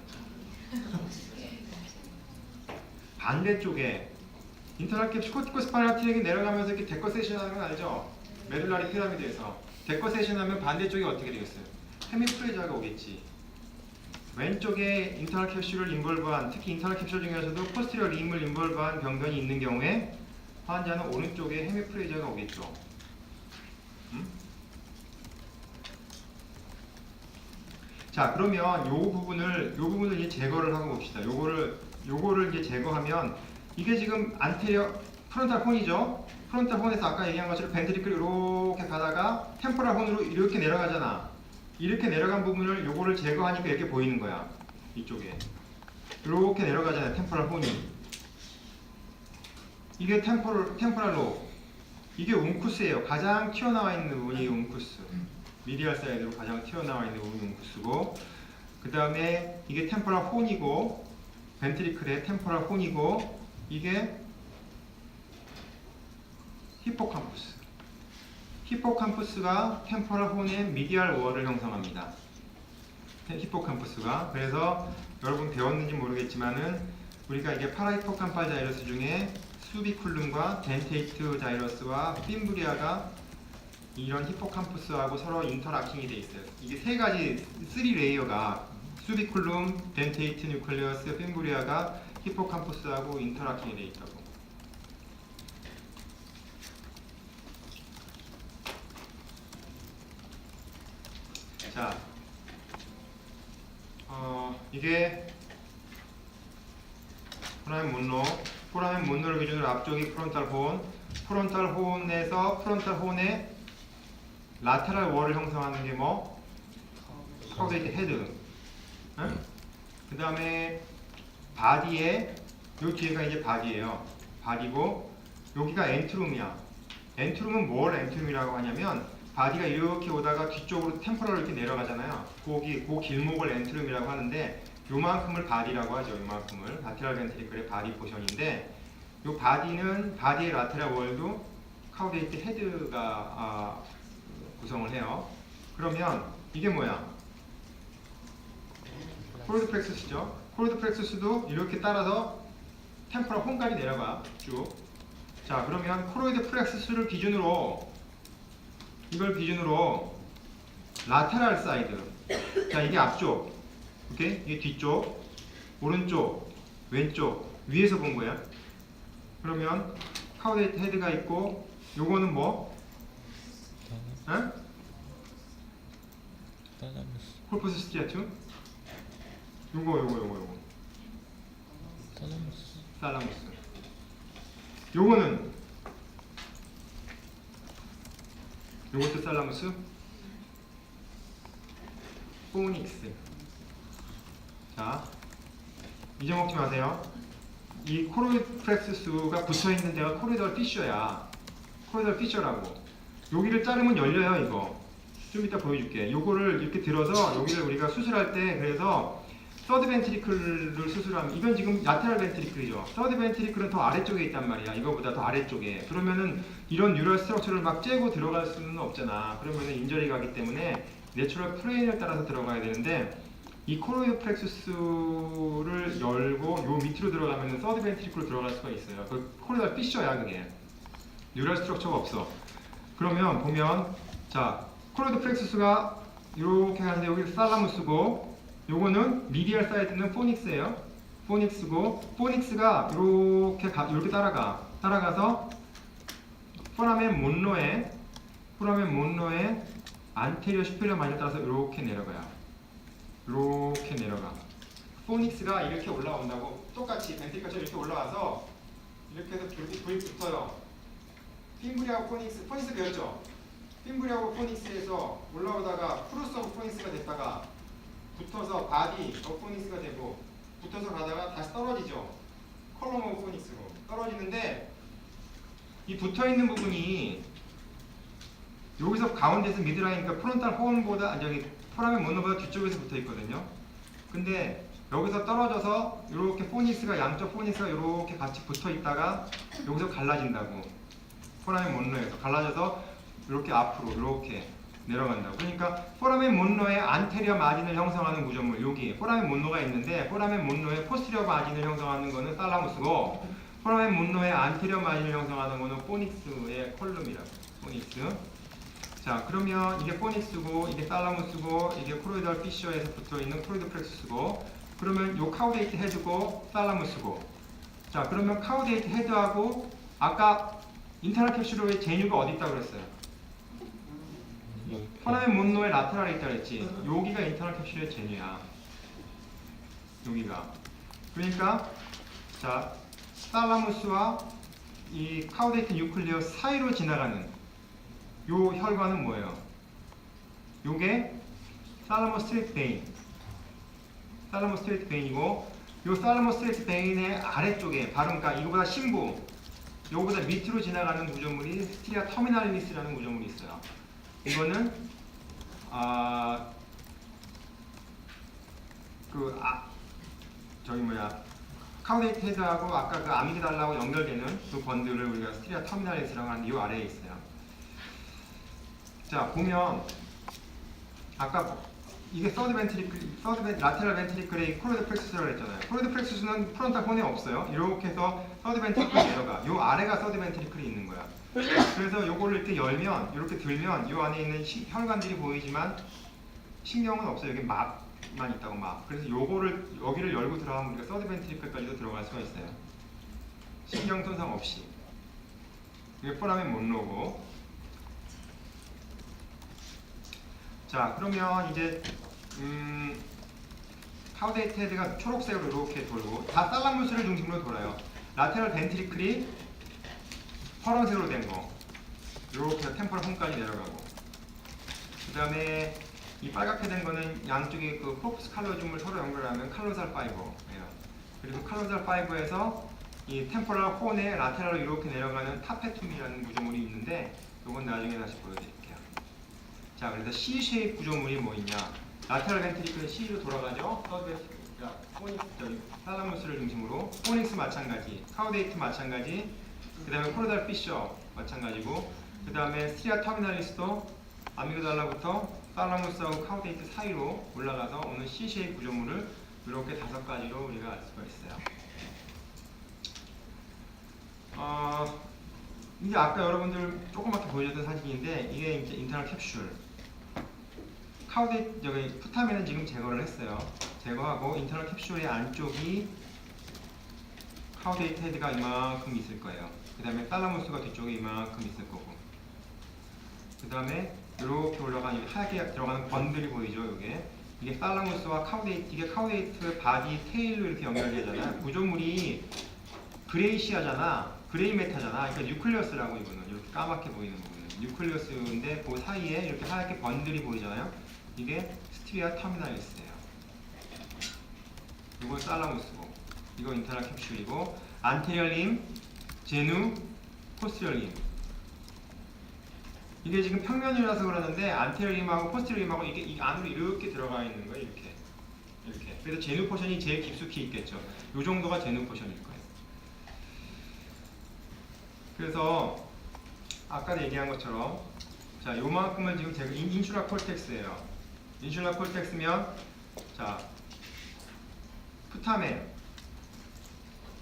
반대쪽에 인터널 캡슐 코티코 스파이널 트랙이 내려가면서 이렇게 데커세이션 하는 건 알죠? 메듈라리 피라미드에서 데커세이션 하면 반대쪽이 어떻게 되겠어요? 헤미플레이저가 오겠지. 왼쪽에 인터널 캡슐을 인볼브한 특히 인터널 캡슐 중에서도 포스티리어 림을 인볼브한 병변이 있는 경우에 환자는 오른쪽에 헤미플레이저가 오겠죠. 자, 그러면 요 부분을 이제 제거를 하고 봅시다. 요거를 이제 제거하면 이게 지금 안테리어 프론탈 혼이죠. 프론탈 혼에서 아까 얘기한 것처럼 벤트리클 이렇게 가다가 템포럴 혼으로 이렇게 내려가잖아. 이렇게 내려간 부분을 요거를 제거하니까 이렇게 보이는 거야. 이쪽에 이렇게 내려가잖아요. 템포럴 혼이. 이게 템포럴 로. 이게 웅쿠스예요. 가장 튀어나와 있는 부분이 웅쿠스. 미디얼 사이드로 가장 튀어나와 있는 부분이 웅쿠스고, 그 다음에 이게 템포럴 혼이고, 벤트리클의 템포럴 혼이고, 이게 히포캄푸스. 히포캄푸스가 템포럴 혼의 미디얼 월을 형성합니다. 히포캄푸스가. 그래서 여러분 배웠는지 모르겠지만은 우리가 이게 파라히포캄팔 자이러스 중에 수비쿨룸과 덴테이트 자이러스와 핀브리아가 이런 히포캄푸스하고 서로 인터락팅이 돼 있어요. 이게 세 가지 3레이어가 수비쿨룸, 덴테이트 뉴클레어스, 핀브리아가 히포캄푸스하고 인터락팅이 돼 있다고. 자, 이게 포라멘 문로를 기준으로 앞쪽이 프론탈 혼에서 프론탈 혼의 라테랄 월을 형성하는 게 뭐? 카우데이트 헤드. 응? 그 다음에 바디에, 요 뒤에가 이제 바디예요. 바디고, 여기가 엔트룸이야. 엔트룸은 뭘 엔트룸이라고 하냐면, 바디가 이렇게 오다가 뒤쪽으로 템포럴로 이렇게 내려가잖아요. 그 길목을 엔트룸이라고 하는데, 요만큼을 바디라고 하죠. 요만큼을. 라테랄 벤트리클의 바디 포션인데, 요 바디는, 바디의 라테랄 월도 카우데이트 헤드가 구성을 해요. 그러면 이게 뭐야? 코로이드 플렉서스죠. 코로이드 플렉서스도 이렇게 따라서 템포럴 홈까지 내려가 쭉. 자, 그러면 코로이드 플렉서스를 기준으로, 이걸 기준으로 라테랄 사이드. 자, 이게 앞쪽, 오케이? 이게 뒤쪽, 오른쪽, 왼쪽, 위에서 본 거야. 그러면 카우데이트 헤드가 있고, 요거는 뭐? 응? 콜포스 스티아툼? 요거. 살라무스. 요거는 요것도 살라무스. 포닉스. 자, 잊어먹지 마세요. 이 코로이드 플렉서스가 붙어있는 데가 코리덜 피셔야. 코리덜 피셔라고. 여기를 자르면 열려요. 이거 좀 이따 보여줄게. 요거를 이렇게 들어서 여기를 우리가 수술할 때, 그래서 서드 벤트리클을 수술하면, 이건 지금 라테랄 벤트리클이죠. 서드 벤트리클은 더 아래쪽에 있단 말이야. 이거보다 더 아래쪽에. 그러면은 이런 뉴럴 스트럭처를 막 째고 들어갈 수는 없잖아. 그러면은 인저리 가기 때문에 내추럴 플레인을 따라서 들어가야 되는데, 이 코로이드 플렉서스를 열고 요 밑으로 들어가면은 서드 벤트리클로 들어갈 수가 있어요. 그 코리덜 피셔야. 그게 뉴럴 스트럭처가 없어. 그러면 보면, 자, 코로이드 플렉서스가 이렇게 하는데 여기 살라무스고, 요거는 미디얼 사이드는 포닉스예요. 포닉스고, 포닉스가 이렇게 따라가서 포라멘 몬로의 안테리어 슈페리어 마이너를 따라서 이렇게 내려가요. 이렇게 내려가. 포닉스가 이렇게 올라온다고, 똑같이 벤트리클처럼 이렇게 올라와서 이렇게 해서 불이 붙어요. 핀브리하고 포닉스 배웠죠? 핀브리하고 포닉스에서 올라오다가 프루스 오브 포닉스가 됐다가 붙어서 바디 오브 포닉스가 되고, 붙어서 가다가 다시 떨어지죠. 컬럼 오브 포닉스로 떨어지는데, 이 붙어있는 부분이 여기서 가운데서 미드라인이니까 프론탈 호응보다, 포라멘 몬로보다 뒤쪽에서 붙어있거든요. 근데 여기서 떨어져서 이렇게 양쪽 포닉스가 이렇게 같이 붙어있다가 여기서 갈라진다고. 포라멘 몬로에서 갈라져서 이렇게 앞으로 이렇게 내려간다고. 그러니까 포라멘 몬로의 안테리어 마진을 형성하는 구조물, 여기 포라멘 몬로가 있는데, 포라멘 몬로의 포스티리어 마진을 형성하는 거는 살라무스고, 포라멘 몬로의 안테리어 마진을 형성하는 거는 포닉스의 콜룸이라고. 포닉스. 자, 그러면 이게 포닉스고, 이게 살라무스고, 이게 코로이덜 피셔에서 붙어있는 코로이드 플렉서스고, 그러면 요 카우데이트 헤드고 살라무스고. 자, 그러면 카우데이트 헤드하고 아까 인터널 캡슐로의 제뉴가 어디 있다고 그랬어요? 여기 포라멘 몬노의 라테랄에 있다 그랬지. 여기가 인터널 캡슐의 제뉴야. 여기가. 그러니까 자 살라무스와 이 카우데이트 뉴클리어 사이로 지나가는 요 혈관은 뭐예요? 요게 살라모스 스트레이트 베인. 살라모스 스트레이트 베인이고 요 살라모스 스트레이트 베인의 아래쪽에 바로 그러니까 이거보다 심부 요거보다 밑으로 지나가는 구조물이 스티리아 터미널리스라는 구조물이 있어요. 이거는 카우데이트 헤드하고 아까 그 아미그달라하고 연결되는 그 번들을 우리가 스티리아 터미널리스라고 하는데 이 아래에 있어요. 자 보면 아까 이게 라테랄 벤트리클의 코로이드 플렉스라고 했잖아요. 코로이드 플렉스는 프론탈 혼에 없어요. 이렇게 해서 서드 벤트리클이 내려가. 요 아래가 서드 벤트리클이 있는 거야. 그래서 요거를 이렇게 열면, 이렇게 들면 요 안에 있는 혈관들이 보이지만 신경은 없어요. 여기 막만 있다고 막. 그래서 요거를 여기를 열고 들어가면 우리가 서드 벤트리클까지도 들어갈 수가 있어요. 신경 손상 없이. 이게 포라멘 몬로고. 자 그러면 이제 카우데이트 헤드가 초록색으로 이렇게 돌고 다 살라무스를 중심으로 돌아요. 라테럴 벤트리클이 파란색으로 된 거 이렇게 템포럴 홈까지 내려가고 그 다음에 이 빨갛게 된 거는 양쪽에 그 코프스 칼로줌을 서로 연결하면 칼로살 파이버예요. 그리고 칼로살 파이버에서 이 템포럴 혼에 라테럴로 이렇게 내려가는 타페툼이라는 구조물이 있는데 이건 나중에 다시 보여드릴게요. 자, 그래서 C-쉐입 구조물이 뭐 있냐? 라테럴 벤트리클은 C로 돌아가죠. 살라무스를 중심으로 포닉스 마찬가지, 카우데이트 마찬가지, 그 다음에 코로달 피셔 마찬가지고, 그 다음에 스트리아 터미널리스도 아미그달라부터 살라무스하고 카우데이트 사이로 올라가서 오늘 C-쉐입 구조물을 이렇게 5가지로 우리가 알 수가 있어요. 이게 아까 여러분들 조그맣게 보여줬던 사진인데 이게 이제 인터널 캡슐. 카우데이트 여기 푸타멘은 지금 제거를 했어요. 제거하고 인터널 캡슐의 안쪽이 카우데이트 헤드가 이만큼 있을 거예요. 그 다음에 살라무스가 뒤쪽에 이만큼 있을 거고. 그 다음에 이렇게 올라가는 하얗게 들어가는 번들이 보이죠. 이게 살라무스와 카우데이트, 이게 카우데이트 바디 테일로 이렇게 연결되잖아요. 구조물이 그레이시아잖아. 그레이 메타잖아. 그러니까 뉴클리어스라고 이거는 이렇게 까맣게 보이는 부분은 뉴클리어스인데 그 사이에 이렇게 하얗게 번들이 보이잖아요. 이게 스티리아 터미널리스예요. 이건 살라무스고, 이거 인터널 캡슐이고, 안테리얼 림, 제누, 포스티리얼 림. 이게 지금 평면이라서 그러는데 안테리얼 림하고 포스티리얼 림하고 이게 이 안으로 이렇게 들어가 있는 거예요. 이렇게. 그래서 제누 포션이 제일 깊숙이 있겠죠. 이 정도가 제누 포션일 거예요. 그래서 아까 얘기한 것처럼 자 요만큼은 지금 제가 인슐라 콜텍스예요. 인슐라 콜텍스면 자 푸타멘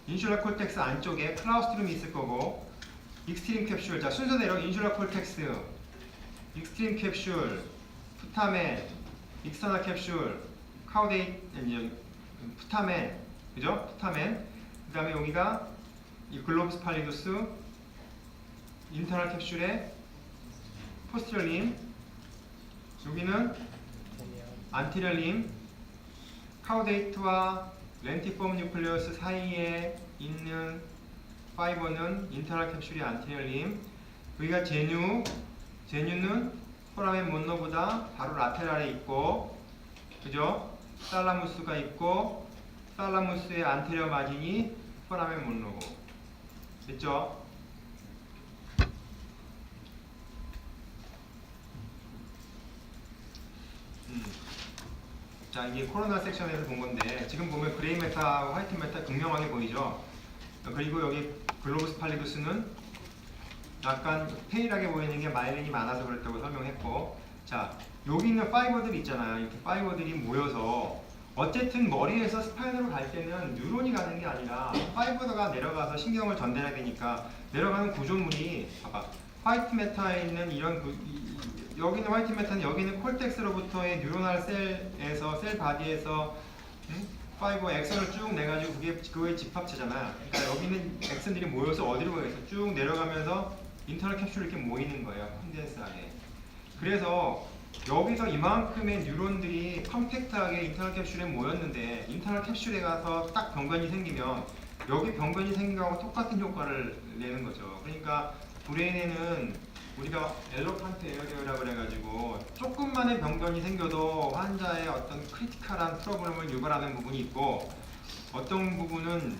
인슐라 콜텍스 안쪽에 클라우스트룸이 있을 거고 익스트림 캡슐 자 순서대로 인슐라 콜텍스 익스트림 캡슐 푸타멘 익스터널 캡슐 카우데이트 푸타멘 그죠? 푸타멘 그 다음에 여기가 이 글로브스 팔리두스 인터널 캡슐의 포스티리얼 림 여기는 안테리얼 림 카우데이트와 렌티폼 뉴클리어스 사이에 있는 파이버는 인터널 캡슐이 안테리얼 림 여기가 제뉴는 포라멘 몬노보다 바로 라테랄에 있고 그죠? 살라무스가 있고 살라무스의 안테리어 마진이 포라멘 몬노고 됐죠? 자 이게 코로나 섹션에서 본 건데 지금 보면 그레이 메타와 화이트 메타 극명하게 보이죠. 그리고 여기 글로브스 팔리두스는 약간 페일하게 보이는 게 마일린이 많아서 그랬다고 설명했고 자 여기 있는 파이버들 있잖아요. 이렇게 파이버들이 모여서 어쨌든 머리에서 스파인으로 갈 때는 뉴런이 가는 게 아니라 파이버가 내려가서 신경을 전달해야 되니까 내려가는 구조물이 봐봐 화이트 메타에 있는 이런 여기는 화이트 메타는 여기는 콜텍스로부터의 뉴로널 셀에서 셀 바디에서 파이버 액선을 쭉 내가지고 그게 그거의 집합체잖아. 그러니까 여기는 액선들이 모여서 어디로 모여서 쭉 내려가면서 인터널 캡슐이 이렇게 모이는 거예요. 콘덴스하게. 그래서 여기서 이만큼의 뉴런들이 컴팩트하게 인터널 캡슐에 모였는데 인터널 캡슐에 가서 딱 병변이 생기면 여기 병변이 생긴 거하고 똑같은 효과를 내는 거죠. 그러니까 브레인에는 우리가 엘로판트 에어리어라고 그래가지고 조금만의 병변이 생겨도 환자의 어떤 크리티컬한 프로블럼을 유발하는 부분이 있고, 어떤 부분은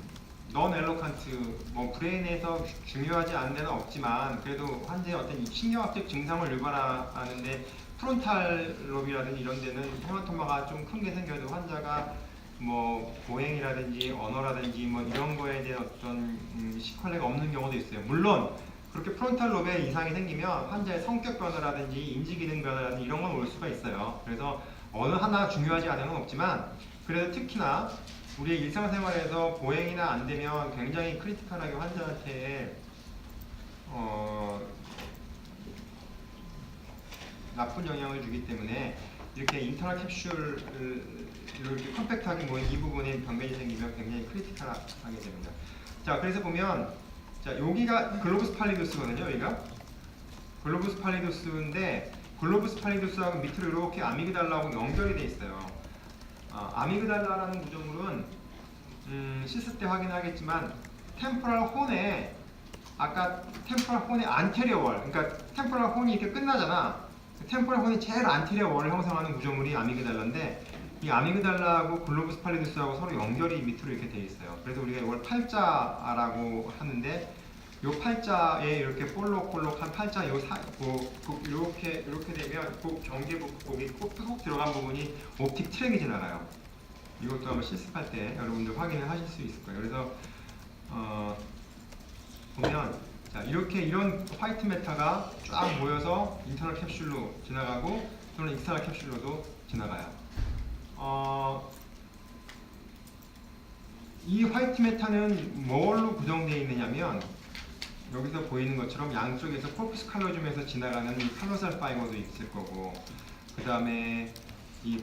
넌 엘로칸트, 뭐 브레인에서 중요하지 않은 데는 없지만 그래도 환자의 어떤 신경학적 증상을 유발하는데 프론탈 롭이라든지 이런 데는 헤마토마가 좀 큰 게 생겨도 환자가 뭐 보행이라든지 언어라든지 뭐 이런 거에 대한 어떤 시퀄레가 없는 경우도 있어요. 물론 그렇게 프론탈 롭에 이상이 생기면 환자의 성격 변화라든지 인지 기능 변화라든지 이런 건 올 수가 있어요. 그래서 어느 하나 중요하지 않은 건 없지만 그래도 특히나 우리의 일상생활에서 보행이나 안 되면 굉장히 크리티컬하게 환자한테 나쁜 영향을 주기 때문에 이렇게 인터널 캡슐을 이렇게 컴팩트하게 모인 이 부분에 병변이 생기면 굉장히 크리티컬하게 됩니다. 자, 그래서 보면 자, 여기가 글로부스 팔리도스거든요. 여기가 글로부스 팔리도스인데 글로부스 팔리도스하고 밑으로 이렇게 아미그달라하고 연결이 돼 있어요. 아미그달라라는 구조물은 시스 때 확인하겠지만 템포럴 혼에 아까 템포럴 혼의 안테리어 월, 그러니까 템포럴 혼이 이렇게 끝나잖아. 템포럴 혼이 제일 안테리어 월을 형성하는 구조물이 아미그달라인데 이 아미그달라하고 글로부스 팔리도스하고 서로 연결이 밑으로 이렇게 돼 있어요. 그래서 우리가 이걸 팔자라고 하는데 요 팔자에 이렇게 볼록볼록한 팔자 이렇게 되면 그 경계부 거기 쏙 들어간 부분이 옵틱 트랙이 지나가요. 이것도 한번 실습할 때 여러분들 확인을 하실 수 있을 거예요. 그래서 보면 자, 이렇게 이런 화이트 매터가 쫙 모여서 인터널 캡슐로 지나가고 또는 익스터널 캡슐로도 지나가요. 이 화이트 매터는 뭘로 구성되어 있느냐면 여기서 보이는 것처럼 양쪽에서 코프스 칼로즘에서 지나가는 이 칼로살 파이버도 있을 거고, 그 다음에 이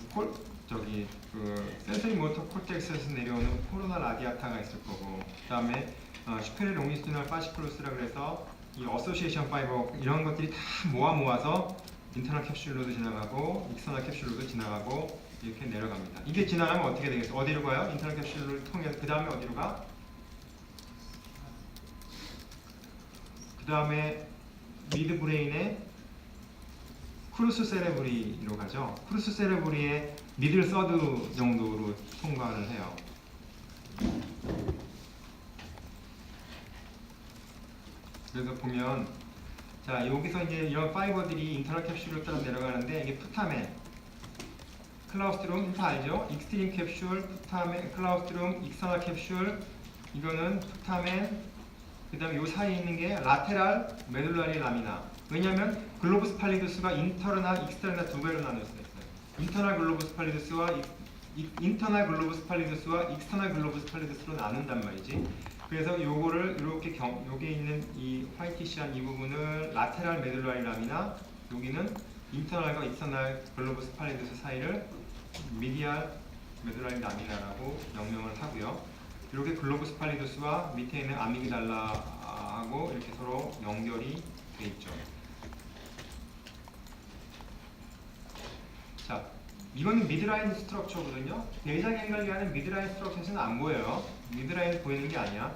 센서리 모터 콜텍스에서 내려오는 코로나 라디아타가 있을 거고, 그 다음에 슈페리 롱리스티널 파시클로스라 그래서 이 어소시에이션 파이버 이런 것들이 다 모아서 인터널 캡슐로도 지나가고 익스터널 캡슐로도 지나가고 이렇게 내려갑니다. 이게 지나가면 어떻게 되겠어요? 어디로 가요? 인터널 캡슐을 통해서 그 다음에 어디로 가? 그 다음에 미드 브레인의 크루스 세레브리로 가죠. 크루스 세레브리의 미들 서드 정도로 통과를 해요. 그래서 보면 자, 여기서 이제 이런 파이버들이 인터널 캡슐로 따라 내려가는데 이게 푸타멘, 클라우스트룸 다 알죠? 익스트림 캡슐, 푸타멘, 클라우스트룸, 익스터널 캡슐, 이거는 푸타멘, 그 다음에 요 사이에 있는 게 라테랄 메둘라리 라미나. 왜냐하면 글로부스 팔리도스가 인터널, 익스터널 두 개로 나눌 수 있어요. 인터널 글로부스 팔리도스와 인터널 글로부스 팔리도스와 익스터널 글로부스 팔리도스로 나눈단 말이지. 그래서 요거를 이렇게 여기 있는 이 화이티시한 이 부분을 라테랄 메둘라리 라미나, 여기는 인터널과 익스터널 글로부스 팔리도스 사이를 미디알 메둘라리 라미나라고 명명을 하고요. 이렇게 글로부스 팔리도스와 밑에 있는 아미그달라하고 이렇게 서로 연결이 돼 있죠. 자, 이거는 미드라인 스트럭처거든요. 대장앵글리아는 미드라인 스트럭처에서는 안 보여요. 미드라인 보이는 게 아니야.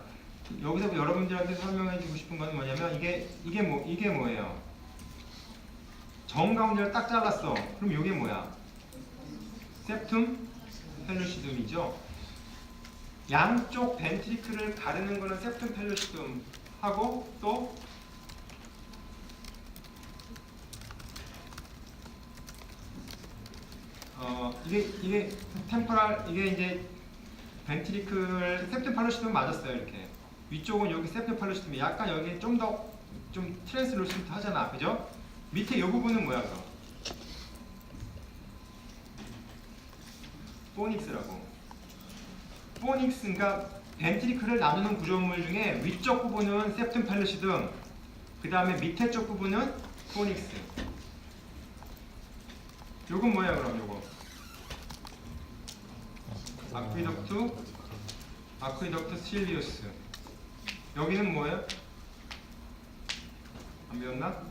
여기서 여러분들한테 설명해주고 싶은 건 뭐냐면 이게 뭐예요? 정 가운데를 딱 잘랐어. 그럼 이게 뭐야? septum pellucidum이죠. 양쪽 벤트리클을 가르는 거는 septum pellucidum 하고 또 이게 템포랄, 이게 이제 벤트리클 septum pellucidum 맞았어요. 이렇게 위쪽은 여기 septum pellucidum, 약간 여기 좀 트랜스루시드 하잖아, 그죠? 밑에 이 부분은 뭐야 그럼? 포닉스라고. 포닉스가 벤트리클을 나누는 구조물 중에 위쪽 부분은 septum pellucidum, 그 다음에 밑에 쪽 부분은 포닉스. 요건 뭐야 그럼 요거? 아퀴덕트 실리우스. 여기는 뭐예요? 안 배웠나?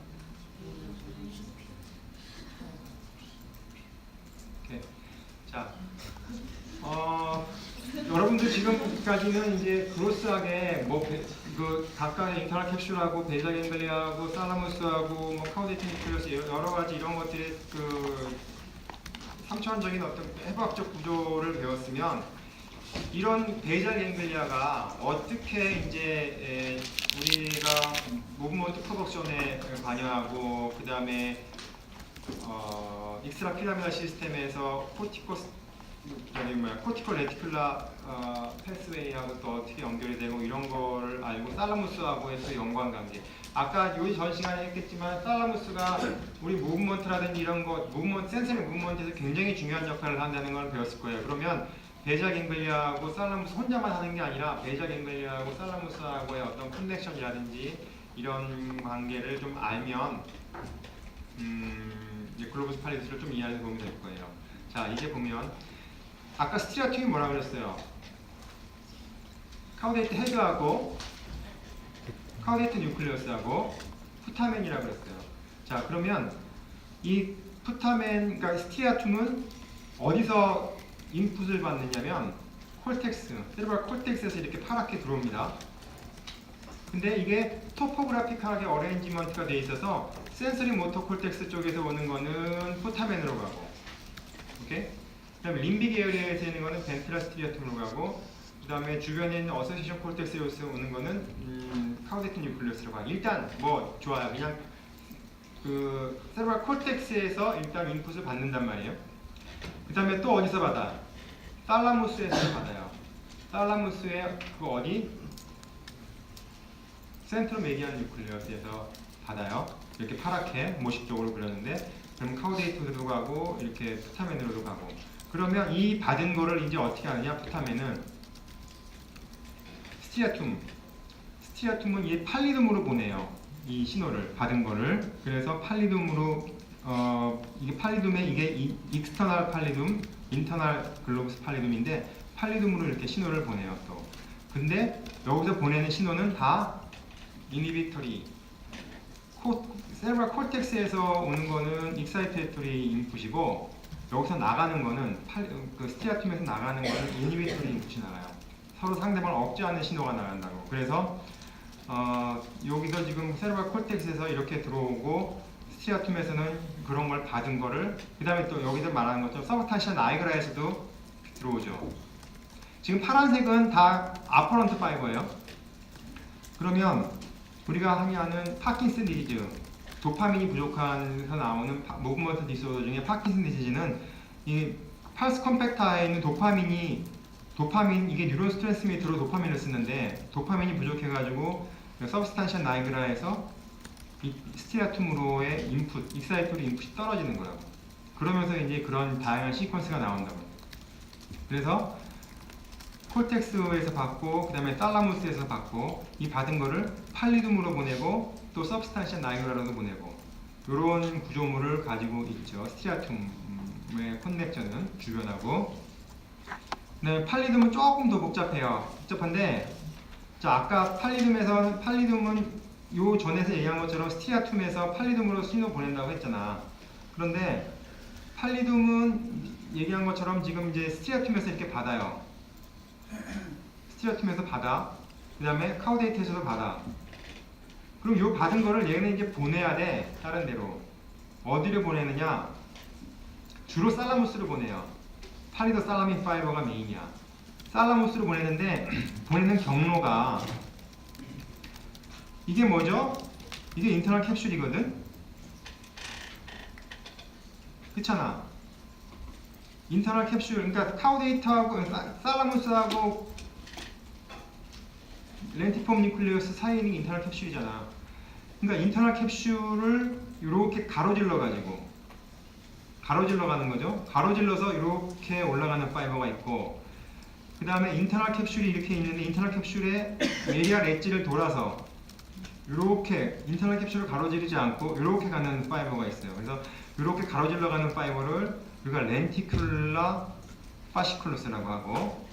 오케이. 자, 여러분들 지금까지는 이제 그로스하게 그 각각의 인터널 캡슐하고 베이자 갱글리아하고 살라무스하고 뭐 카우데이트 뉴클리어스 여러 가지 이런 것들의 그 3차원적인 어떤 해부학적 구조를 배웠으면 이런 베이자 갱글리아가 어떻게 이제 우리가 무브먼트 프로덕션에 관여하고 그 다음에 익스트라 피라미달 시스템에서 코티코 레티큘라 패스웨이하고 또 어떻게 연결이 되고 이런 거를 알고 살라무스하고 해서 연관관계. 아까 요 전 시간에 했겠지만 살라무스가 우리 무브먼트라든지 이런 거 센서리 무브먼트에서 굉장히 중요한 역할을 한다는 걸 배웠을 거예요. 그러면 베이자 갱글리아하고 살라무스 혼자만 하는 게 아니라 베이자 갱글리아하고 살라무스하고의 어떤 커넥션이라든지 이런 관계를 좀 알면 이제 글로브스 팔리스를 좀 이해해 보면 될 거예요. 자, 이제 보면 아까 스티라툼이 뭐라 그랬어요? 카우데이트 헤드하고 카우데이트 뉴클리어스하고 푸타멘이라고 그랬어요. 자, 그러면 이 푸타멘, 그러니까 스티라툼은 어디서 인풋을 받느냐면 콜텍스, 세레브랄 콜텍스에서 이렇게 파랗게 들어옵니다. 근데 이게 토포그래피컬하게 어레인지먼트가 돼 있어서 센서리 모터 콜텍스 쪽에서 오는 거는 푸타멘으로 가고, 오케이? 그다음에 림빅 에어리아에서 있는 거는 벤트럴 스티리아툼으로 가고, 그다음에 주변에 있는 어소시에이션 콜텍스에서 오는 거는 카우데이트 뉴클리어스로 가. 일단 뭐 좋아요. 그냥 그 세레브랄 콜텍스에서 일단 인풋을 받는단 말이에요. 그다음에 또 어디서 받아? 탈라무스에서 받아요. 탈라무스의 그 어디? 센트로 메디안 뉴클리어스에서 받아요. 이렇게 파랗게 모식적으로 그렸는데, 그럼 카우데이트로도 가고 이렇게 푸타멘으로도 가고. 그러면 이 받은 거를 이제 어떻게 하느냐? 푸타멘은 스티아툼은 이 팔리둠으로 보내요. 이 신호를 받은 거를. 그래서 팔리둠으로 이게 팔리둠에 이게 익스터널 팔리둠, 인터널 글로브스 팔리둠인데 팔리둠으로 이렇게 신호를 보내요. 또. 근데 여기서 보내는 신호는 다 이니비터리, 세레브랄 콜텍스에서 오는 거는 익사이테토리 인풋이고, 여기서 나가는 거는 그 스티아툼에서 나가는 거는 이니비터리 인풋이 나가요. 서로 상대방을 억제하는 신호가 나간다고. 그래서 여기서 지금 세레브랄 콜텍스에서 이렇게 들어오고, 스티아툼에서는 그런 걸 받은 거를, 그 다음에 또 여기서 말하는 것처럼 서브탄시아 나이그라에서도 들어오죠. 지금 파란색은 다 아퍼런트 파이버예요. 그러면 우리가 하면 파킨슨 디지즈, 도파민이 부족해서 나오는 무브먼트 디스오더 중에 파킨슨 디지즈는 이 팔스 컴팩터에 있는 도파민 이게 뉴런 트랜스미터로 도파민을 쓰는데 도파민이 부족해가지고 서브스탄시아 나이그라에서 이 스티라툼으로의 인풋, 익사이토리 인풋이 떨어지는 거라고. 그러면서 이제 그런 다양한 시퀀스가 나온다고. 그래서 콜텍스에서 받고, 그 다음에 탈라무스에서 받고, 이 받은 거를 팔리둠으로 보내고, 또 서브스탄시아 나이그라로도 보내고, 이런 구조물을 가지고 있죠. 스티아툼의 커넥션은 주변하고. 네, 팔리둠은 조금 더 복잡한데, 자, 아까 팔리둠은 요 전에서 얘기한 것처럼 스티아툼에서 팔리둠으로 신호 보낸다고 했잖아. 그런데 팔리둠은 얘기한 것처럼 지금 이제 스티아툼에서 이렇게 받아요. 스티라툼에서 받아. 그 다음에 카우데이트에서도 받아. 그럼 요 받은 거를 얘는 이제 보내야 돼. 다른 데로. 어디를 보내느냐? 주로 살라무스로 보내요. 파리도 살라민 파이버가 메인이야. 살라무스로 보내는데 보내는 경로가 이게 뭐죠? 이게 인터널 캡슐이거든? 그렇잖아. 인터널 캡슐, 그러니까 카우데이트하고 살라무스하고 렌티폼 뉴클리어스 사이에 있는 인터널 캡슐이잖아. 그러니까 인터널 캡슐을 이렇게 가로질러 가는 거죠. 가로질러서 이렇게 올라가는 파이버가 있고, 그 다음에 인터널 캡슐이 이렇게 있는데 인터널 캡슐에 메리아 렛지를 돌아서 이렇게 인터널 캡슐을 가로지르지 않고 이렇게 가는 파이버가 있어요. 그래서 이렇게 가로질러 가는 파이버를 우리가 렌티큘라 파시클루스라고 하고,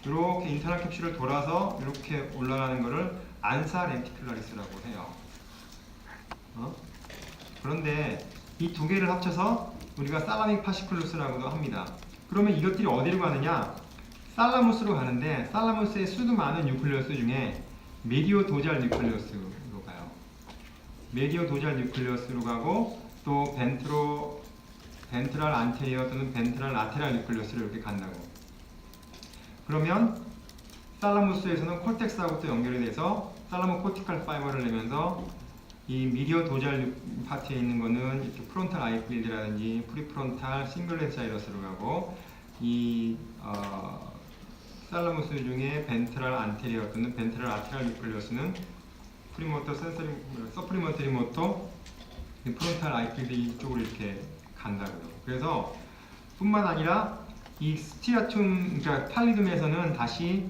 이렇게 인터널 캡슐을 돌아서 이렇게 올라가는 거를 안사 렌티큘라리스라고 해요. 그런데 이 두 개를 합쳐서 우리가 살라믹 파시클루스라고도 합니다. 그러면 이것들이 어디로 가느냐? 살라무스로 가는데 살라무스의 수도 많은 뉴클리어스 중에 메디오 도잘 뉴클리어스로 가요. 메디오 도잘 뉴클리어스로 가고 또 벤트럴 안테리어 또는 벤트럴 라테랄 뉴클리어스로 이렇게 간다고. 그러면 살라무스에서는 콜텍스하고 또 연결이 돼서 살라모 코티칼 파이버를 내면서 이 미디어 도잘 파트에 있는 거는 이렇게 프론탈 아이플리드라든지 프리프론탈 싱글렛 자이러스로 가고 이 살라무스 중에 벤트럴 안테리어 또는 벤트럴 아테랄 뉴클리어스는 프리모터 센서리 서프리먼터리 모터 프론탈 아이플리드 이쪽으로 이렇게 간다고요. 그래서 뿐만 아니라 이 스티아툼 그러니까 팔리둠에서는 다시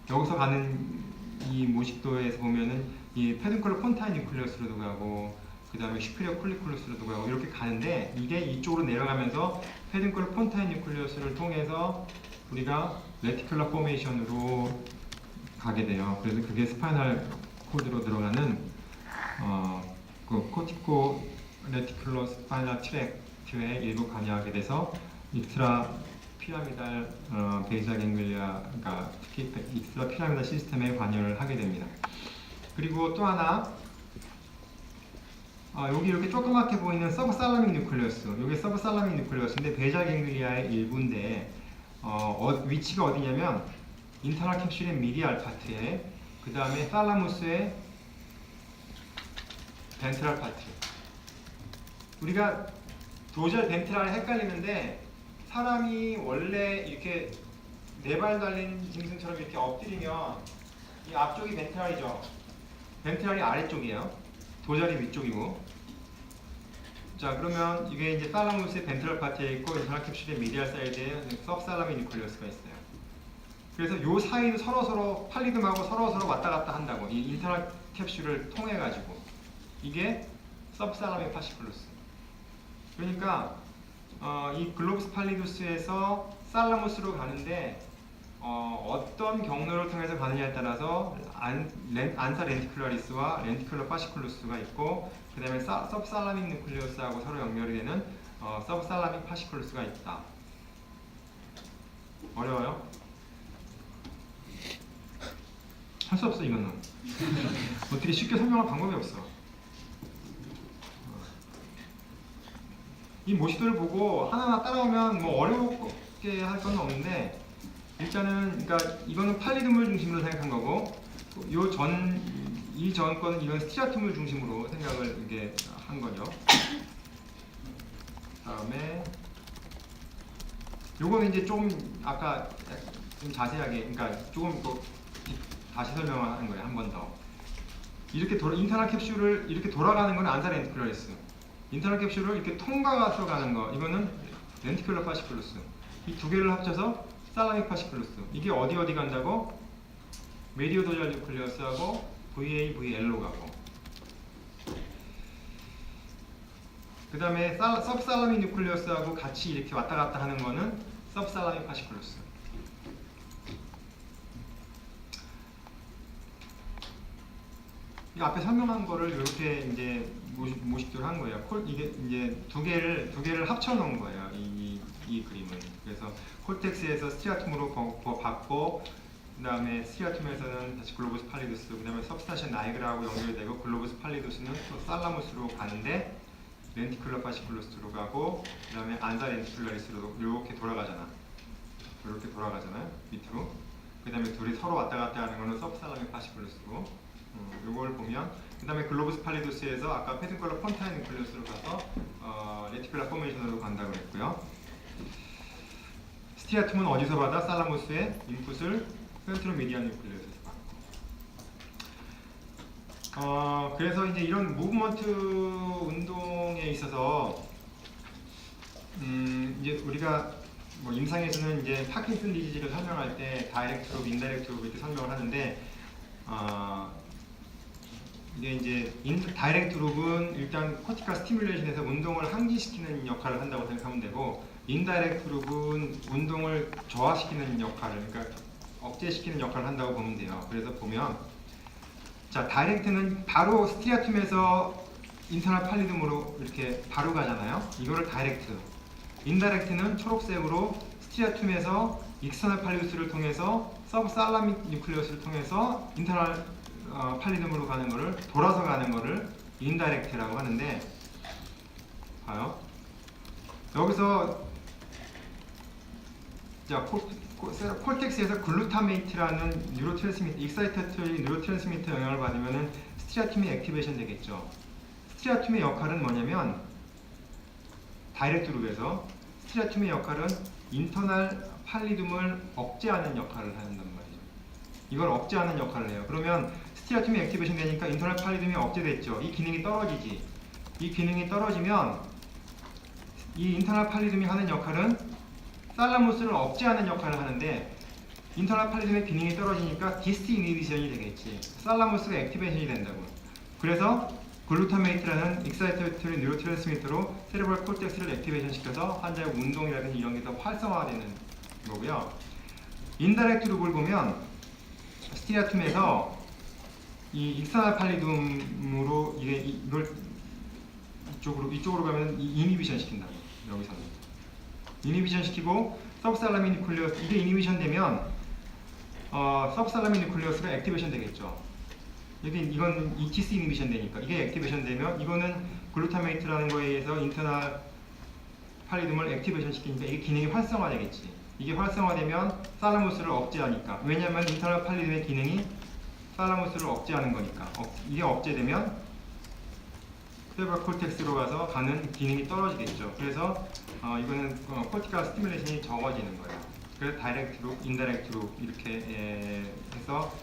여기서 가는 이 모식도에서 보면은 이 페둔컬러 폰타인 뉴클리어스로도 가고 그 다음에 슈피리어 콜리큘러스로도 가고 이렇게 가는데 이게 이쪽으로 내려가면서 페둔컬러 폰타인 뉴클리어스를 통해서 우리가 레티큘러 포메이션으로 가게 돼요. 그래서 그게 스파이널 코드로 들어가는 그 코티코 레티큘러 스파이널 트랙트에 일부 관여하게 돼서 익스트라 피라미달 베이잘 갱글리아 그러니까 특히 익스트라 피라미달 시스템에 관여를 하게 됩니다. 그리고 또 하나 여기 이렇게 조그맣게 보이는 서브살라믹 뉴클리어스 이게 서브살라믹 뉴클리어스인데 베이잘 갱글리아의 일부인데 위치가 어디냐면 인터널 캡슐의 미디알 파트에 그 다음에 살라무스의 벤트럴 파트 우리가 도잘 벤트랄이 헷갈리는데 사람이 원래 이렇게 네 발 달린 짐승처럼 이렇게 엎드리면 이 앞쪽이 벤트랄이죠. 벤트랄이 아래쪽이에요. 도잘이 위쪽이고. 자 그러면 이게 이제 살라무스의 벤트럴 파트에 있고 인터널 캡슐의 미디알 사이드에 서브살라믹 뉴클리어스가 있어요. 그래서 요 사이도 서로서로 팔리듬하고 서로서로 왔다 갔다 한다고 이 인터널 캡슐을 통해 가지고 이게 서브살라믹 파시클루스. 그러니까 이 글로브스 팔리두스에서 살라무스로 가는데 어떤 경로를 통해서 가느냐에 따라서 안사 렌티큘라리스와 렌티큘러 파시클루스가 있고 그 다음에 서브살라믹 뉴클리어스하고 서로 연결이 되는 서브살라믹 파시클루스가 있다. 어려워요? 할 수 없어 이거는. 어떻게 쉽게 설명할 방법이 없어. 이 모식도를 보고 하나하나 따라오면 뭐 어렵게 할 건 없는데 일단은 그러니까 이거는 팔리듬을 중심으로 생각한 거고 이 전 거는 이건 스티아툼을 중심으로 생각을 이렇게 한 거죠. 다음에 요거는 이제 좀 아까 좀 자세하게 그러니까 조금 더 다시 설명하는 거예요. 한 번 더. 이렇게 인터널 캡슐을 이렇게 돌아가는 건 안사 렌티큘라리스. 인터널 캡슐을 이렇게 통과해서 가는 거 이거는 렌티큘러 파시클루스. 이 두 개를 합쳐서 살라믹 파시클루스. 이게 어디 간다고? 메디오 도잘 뉴클리어스하고 VA, VL로 가고 그 다음에 서브살라믹 뉴클리어스하고 같이 이렇게 왔다 갔다 하는 거는 서브살라믹 파시클루스. 이 앞에 설명한 거를 이렇게 이제 모식도를 한 거예요. 이게 이제 두 개를 합쳐 놓은 거예요. 이 그림은. 그래서 콜텍스에서 스티아툼으로 받고 그 다음에 스티아툼에서는 다시 글로브스 팔리두스 그 다음에 सब스탄시아 나이그라하고 연결되고 글로브스 팔리두스는 또 살라무스로 가는데 렌티큘러 파시클루스로 가고 그 다음에 안사 렌티큘라리스로 이렇게 돌아가잖아요. 밑으로. 그 다음에 둘이 서로 왔다 갔다 하는 거는 서브살라믹 파시클루스고 요걸 보면 그 다음에 글로브스 팔리두스에서 아까 페둔컬러 폰타인 뉴클리어스로 가서 레티큘러 포메이션으로 간다고 했고요. 스티아툼은 어디서 받아? 살라무스의 인풋을 센트로미디안 뉴클리어스에서 받고 그래서 이제 이런 무브먼트 운동에 있어서 이제 우리가 뭐 임상에서는 이제 파킨슨 디지즈를 설명할 때 다이렉트 루브, 인다이렉트 루브 이렇게 설명을 하는데 이게 이제 다이렉트 루브는 일단 코티칼 스티뮬레이션에서 운동을 항지시키는 역할을 한다고 생각하면 되고 인다이렉트 루브는 운동을 저하시키는 역할을 그러니까 억제시키는 역할을 한다고 보면 돼요. 그래서 보면 자 다이렉트는 바로 스티아툼에서 인터널 팔리듬으로 이렇게 바로 가잖아요. 이거를 다이렉트. 인다이렉트는 초록색으로 스트리아툼에서 익스터널 팔리우스를 통해서 서브살라믹 뉴클리어스를 통해서 인터널 팔리듬으로 가는 거를 돌아서 가는 거를 인다이렉트라고 하는데, 봐요. 여기서 자, 콜텍스에서 글루타메이트라는 뉴로트랜스미터, 익사이터토리 뉴로트랜스미터 영향을 받으면은 스트리아툼이 액티베이션 되겠죠. 스트리아툼의 역할은 뭐냐면 다이렉트 룹에서 스트리아툼의 역할은 인터널 팔리듬을 억제하는 역할을 한단 말이죠. 이걸 억제하는 역할을 해요. 그러면 스트리아툼이 액티베이션 되니까 인터널 팔리듬이 억제됐죠. 이 기능이 떨어지지. 이 기능이 떨어지면 이 인터널 팔리듬이 하는 역할은 살라무스를 억제하는 역할을 하는데, 인터널 팔리듬의 기능이 떨어지니까 디스이니비션이 되겠지. 살라무스가 액티베이션이 된다고. 그래서 글루타메이트라는 익사이터토리 뉴로트랜스미터로 세레브럴 콜텍스를 액티베이션 시켜서 환자의 운동이라든지 이런 게 더 활성화되는 거고요. 인다이렉트 룹을 보면 스티라툼에서 이 익스터널 팔리듬으로 이걸 이쪽으로 가면 이니비션 시킨다고. 여기서는 이니비션 시키고 서브살라믹 뉴클리어스, 이게 이니비션 되면 서브살라믹 뉴클리어스가 액티베이션 되겠죠. 이건 ETC 이니비션 되니까 이게 액티베이션 되면 이거는 글루타메이트라는 거에 의해서 인터널 팔리듬을 액티베이션 시키니까 이게 기능이 활성화되겠지. 이게 활성화되면 살라무스를 억제하니까. 왜냐하면 인터널 팔리듬의 기능이 살라무스를 억제하는 거니까. 이게 억제되면 세레브럴 콜텍스로 가는 기능이 떨어지겠죠. 그래서 이거는 코티칼 스티뮬레이션이 적어지는 거예요. 그래서 다이렉트 룹, 인다이렉트 룹 이렇게 해서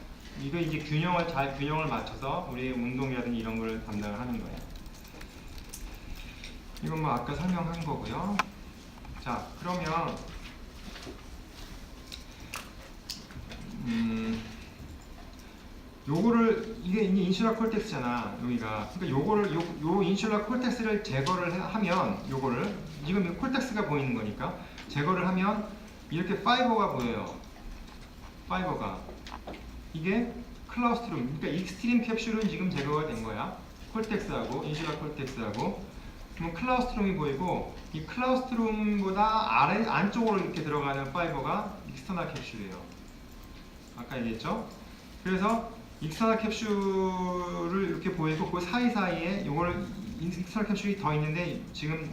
이거 이제 균형을 맞춰서 우리의 운동이라든지 이런 걸 담당을 하는 거예요. 이건 뭐 아까 설명한 거고요. 자, 그러면 요거를 이게 인슐라 콜텍스잖아, 여기가. 그러니까 요거를 요 인슐라 콜텍스를 제거를 하면, 요거를 지금 콜텍스가 보이는 거니까 제거를 하면 이렇게 파이버가 보여요. 파이버가 이게 클라우스트룸, 그러니까 익스트림 캡슐은 지금 제거가 된 거야. 콜텍스하고 인슐라 콜텍스하고. 그럼 클라우스트룸이 보이고, 이 클라우스트룸보다 안쪽으로 이렇게 들어가는 파이버가 익스터널 캡슐이에요. 아까 얘기했죠? 그래서 익스터널 캡슐을 이렇게 보이고, 그 사이사이에 요거를 익스터널 캡슐이 더 있는데, 지금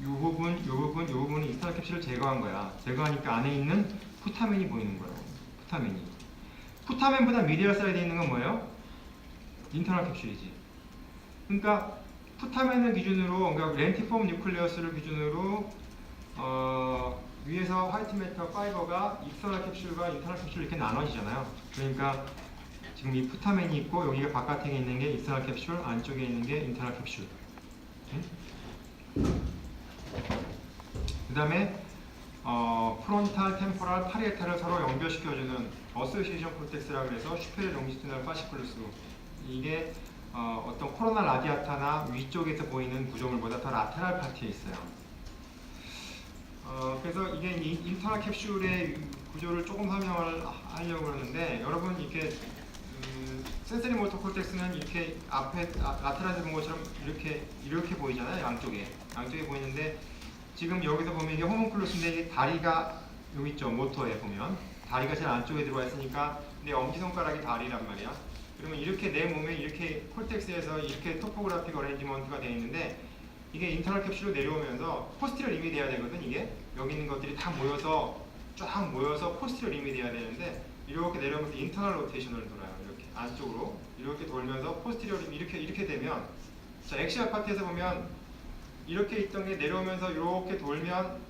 요 부분은 익스터널 캡슐을 제거한 거야. 제거하니까 안에 있는 푸타멘이 보이는 거예요. 푸타멘보다 미디얼 사이드에 있는 건 뭐예요? 인터널 캡슐이지. 그러니까 푸타멘을 기준으로, 그러니까 렌티폼 뉴클레어스를 기준으로 위에서 화이트 매터 파이버가 익스터널 캡슐과 인터널 캡슐 이렇게 나눠지잖아요. 그러니까 지금 이 푸타멘이 있고, 여기가 바깥에 있는 게 익스터널 캡슐, 안쪽에 있는 게 인터널 캡슐. 그 다음에 프론탈, 템포랄, 파리에탈을 서로 연결시켜주는 어소시에이션 콜텍스라고 해서 슈페리어 롱지튜디널 파시클루스. 이게 어떤 코로나 라디아타나 위쪽에서 보이는 구조물보다 더 라테랄 파티에 있어요. 그래서 이게 인터널 capsule의 구조를 조금 설명을 하려고 그러는데, 여러분 이렇게 센서리 모터 콜텍스는 이렇게 앞에 라테랄에서 본 것처럼 이렇게 보이잖아요. 양쪽에 보이는데, 지금 여기서 보면 이게 호문클루스인데, 이게 다리가 여기 있죠. 모터에 보면 다리가 제일 안쪽에 들어와 있으니까 내 엄지손가락이 다리란 말이야. 그러면 이렇게 내 몸에 이렇게 콜텍스에서 이렇게 토포그래픽 어레인지먼트가 되어 있는데, 이게 인터널 캡슐로 내려오면서 포스티리어 림이 돼야 되거든. 이게 여기 있는 것들이 다 모여서 쫙 모여서 포스티리어 림이 돼야 되는데, 이렇게 내려오면서 인터널 로테이션을 돌아요. 이렇게 안쪽으로 이렇게 돌면서 포스티리어 림이 이렇게 되면, 자, 엑시얼 파트에서 보면 이렇게 있던 게 내려오면서 이렇게 돌면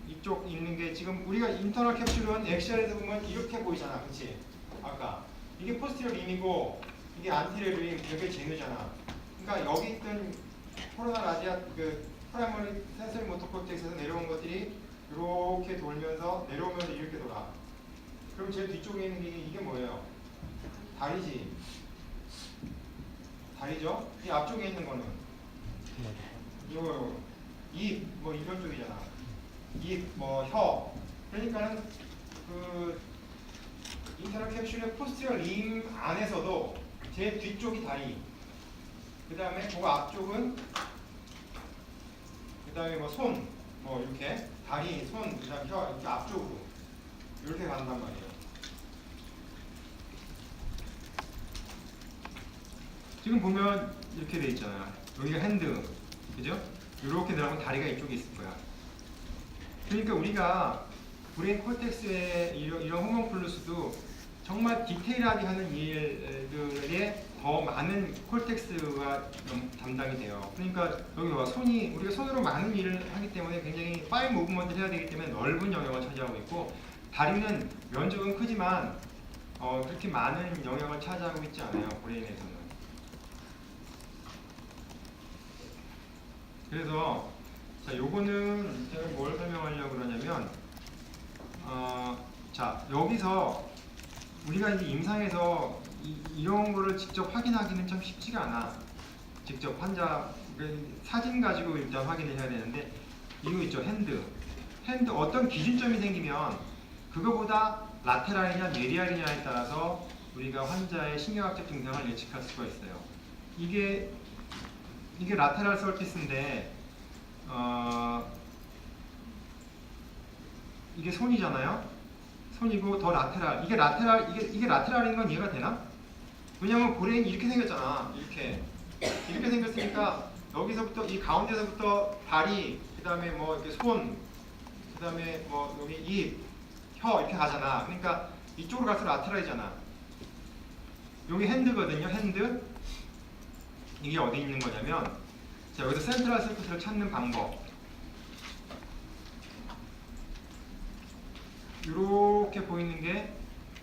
이쪽 있는 게, 지금 우리가 인터널 캡슐은 엑시얼에서 보면 이렇게 보이잖아, 그렇지? 아까 이게 포스티리어 림이고 이게 안테리어 림, 여기 제누잖아. 그러니까 여기 있던 코로나 라디아 프라이머리 센서리 모터 콜텍스에서 내려온 것들이 이렇게 돌면서 내려오면서 이렇게 돌아. 그럼 제일 뒤쪽에 있는 게 이게 뭐예요? 다리지. 다리죠? 이 앞쪽에 있는 거는 이거 입, 뭐 이런 쪽이잖아. 입, 뭐 혀. 그러니까는 인터널 캡슐의 포스티리어 림 안에서도 제일 뒤쪽이 다리. 그 다음에 그 앞쪽은 그 다음에 뭐 손, 뭐 이렇게 다리, 손, 그 다음에 혀 이렇게 앞쪽으로 이렇게 간단 말이에요. 지금 보면 이렇게 돼 있잖아요. 여기가 핸드, 그죠? 이렇게 들어가면 다리가 이쪽에 있을 거야. 그러니까 우리가 브레인 콜텍스의 이런 호문클루스도 정말 디테일하게 하는 일들에 더 많은 콜텍스가 담당이 돼요. 그러니까 여기 봐, 우리가 손으로 많은 일을 하기 때문에 굉장히 파인 무브먼트를 해야 되기 때문에 넓은 영역을 차지하고 있고, 다리는 면적은 크지만 그렇게 많은 영역을 차지하고 있지 않아요, 브레인에서는. 그래서 자, 요거는 제가 뭘 설명하려고 그러냐면, 자, 여기서 우리가 이제 임상에서 이런 거를 직접 확인하기는 참 쉽지가 않아. 직접 환자 사진 가지고 일단 확인을 해야 되는데, 이거 있죠, 핸드 어떤 기준점이 생기면 그거보다 라테랄이냐 메디알이냐에 따라서 우리가 환자의 신경학적 증상을 예측할 수가 있어요. 이게 라테랄 서피스인데 이게 손이잖아요. 손이고 더 라테랄. 이게 라테랄인 건 이해가 되나? 왜냐면 브레인이 이렇게 생겼잖아. 이렇게 생겼으니까 여기서부터 이 가운데서부터 다리, 그다음에 뭐 이렇게 손, 그다음에 뭐 여기 입, 혀 이렇게 가잖아. 그러니까 이쪽으로 가서 라테랄이잖아. 여기 핸드거든요. 핸드. 이게 어디 있는 거냐면, 자, 여기서 센트럴 서큐스를 찾는 방법. 이렇게 보이는 게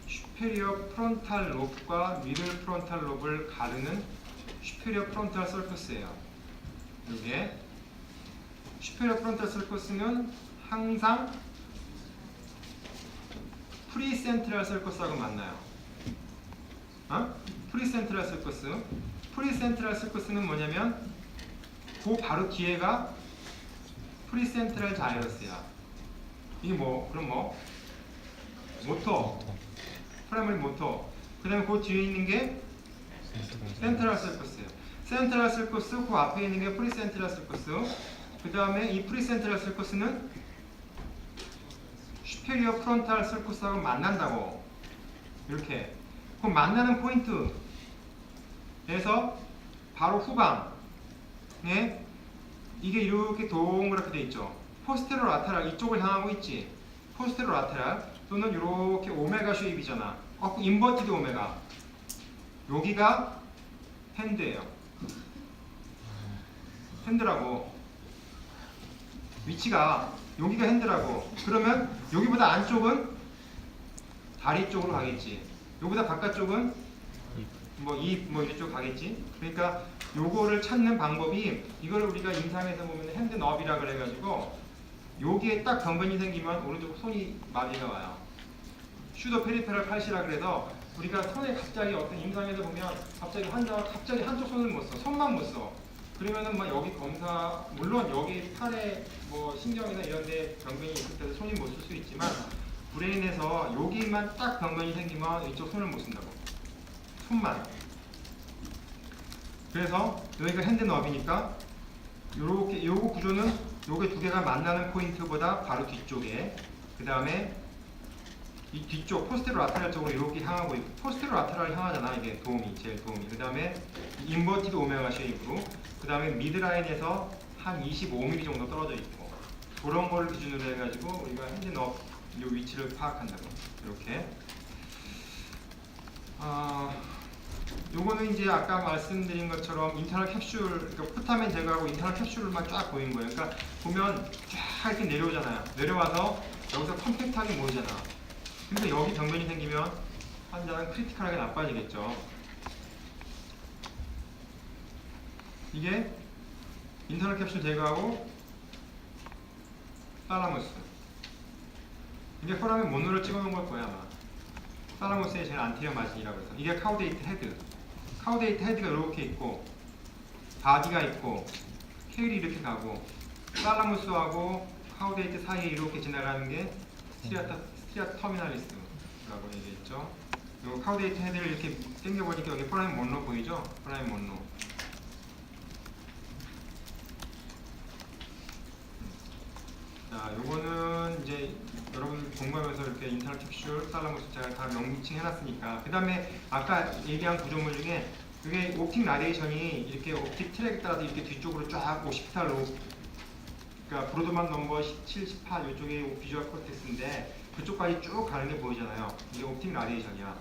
슈페리어 프론탈 롭과 미들 프론탈 롭을 가르는 슈페리어 프론탈 서커스예요. 이게 슈페리어 프론탈 서커스는 항상 프리센트럴 서커스하고 만나요. 프리센트럴 서커스. 프리센트럴 서커스는 뭐냐면 그 바로 뒤에가 프리센트럴 자이러스야. 이게 뭐, 그럼 뭐? 모터, 프라이머리 모터. 그 다음에 그 뒤에 있는 게 센트럴 서커스예요. 센트럴 서커스, 그 앞에 있는 게 프리센트럴 서커스. 그 다음에 이 프리센트럴 서커스는 슈페리어 프론탈 서커스하고 만난다고. 이렇게. 그럼 만나는 포인트에서 바로 후방에 이게 이렇게 동그랗게 돼 있죠. 포스테로 라테랄, 이쪽을 향하고 있지. 포스테로 라테랄 또는 이렇게 오메가 쉐입이잖아. 인버티드 오메가. 여기가 핸드예요. 핸드라고. 위치가 여기가 핸드라고. 그러면 여기보다 안쪽은 다리 쪽으로 가겠지. 여기보다 바깥쪽은 뭐 이쪽 가겠지. 그러니까 요거를 찾는 방법이, 이걸 우리가 임상에서 보면 핸드 너비라 그래가지고 여기에 딱 병변이 생기면 오른쪽 손이 마비가 와요. 슈더 페리페럴 팔시라 그래서 우리가 손에 갑자기 어떤 임상에서 보면 갑자기 환자가 갑자기 한쪽 손을 못 써, 손만 못 써. 그러면은 막 여기 검사, 물론 여기 팔에 뭐 신경이나 이런데 병변이 있을 때도 손이 못 쓸 수 있지만, 브레인에서 여기만 딱 병변이 생기면 이쪽 손을 못 쓴다고. 손만. 그래서 여기가 핸드 너비니까 요렇게 요거 구조는 요게 두 개가 만나는 포인트보다 바로 뒤쪽에, 그 다음에 이 뒤쪽 포스테로 라테랄 쪽으로 이렇게 향하고 있고, 포스테로 라테랄 향하잖아. 이게 제일 도움이. 그 다음에 인버티드 오메가 쉐입으로, 그 다음에 미드라인에서 한 25mm 정도 떨어져 있고, 그런 거를 기준으로 해가지고 우리가 핸드 너 요 위치를 파악한다고. 이렇게. 요거는 이제 아까 말씀드린 것처럼 인터널 캡슐, 그러니까 포타멘 제거하고 인터널 캡슐만 쫙 보이는 거예요. 그러니까 보면 쫙 이렇게 내려오잖아요. 내려와서 여기서 컴팩트하게 모이잖아. 근데 여기 병변이 생기면 환자는 크리티컬하게 나빠지겠죠. 이게 인터널 캡슐 제거하고 살라무스. 이게 포라멘 모노를 찍어놓은 걸 거야 아마. 살라무스의 제일 안테리어 마진이라고 해서. 이게 카우데이트 헤드. 카우데이트 헤드가 이렇게 있고, 바디가 있고, 케일이 이렇게 가고, 살라무스하고 카우데이트 사이에 이렇게 지나가는 게 스트리아 터미널리스라고 얘기했죠. 요 카우데이트 헤드를 이렇게 당겨보니까 여기 포라멘 몬로 보이죠? 포라멘 몬로. 자, 요거는 이제 여러분 공부하면서 이렇게 인터널 캡슐, 살라무스 제가 다 명칭 해놨으니까. 그 다음에 아까 얘기한 구조물 중에 그게 옵틱 라디에이션이 이렇게 옵틱 트랙에 따라서 이렇게 뒤쪽으로 쫙 50피탈로, 그러니까 브로드만 넘버 17, 18 이쪽이 비주얼 코텍스인데 그쪽까지 쭉 가는 게 보이잖아요. 이게 옵틱 라디에이션이야.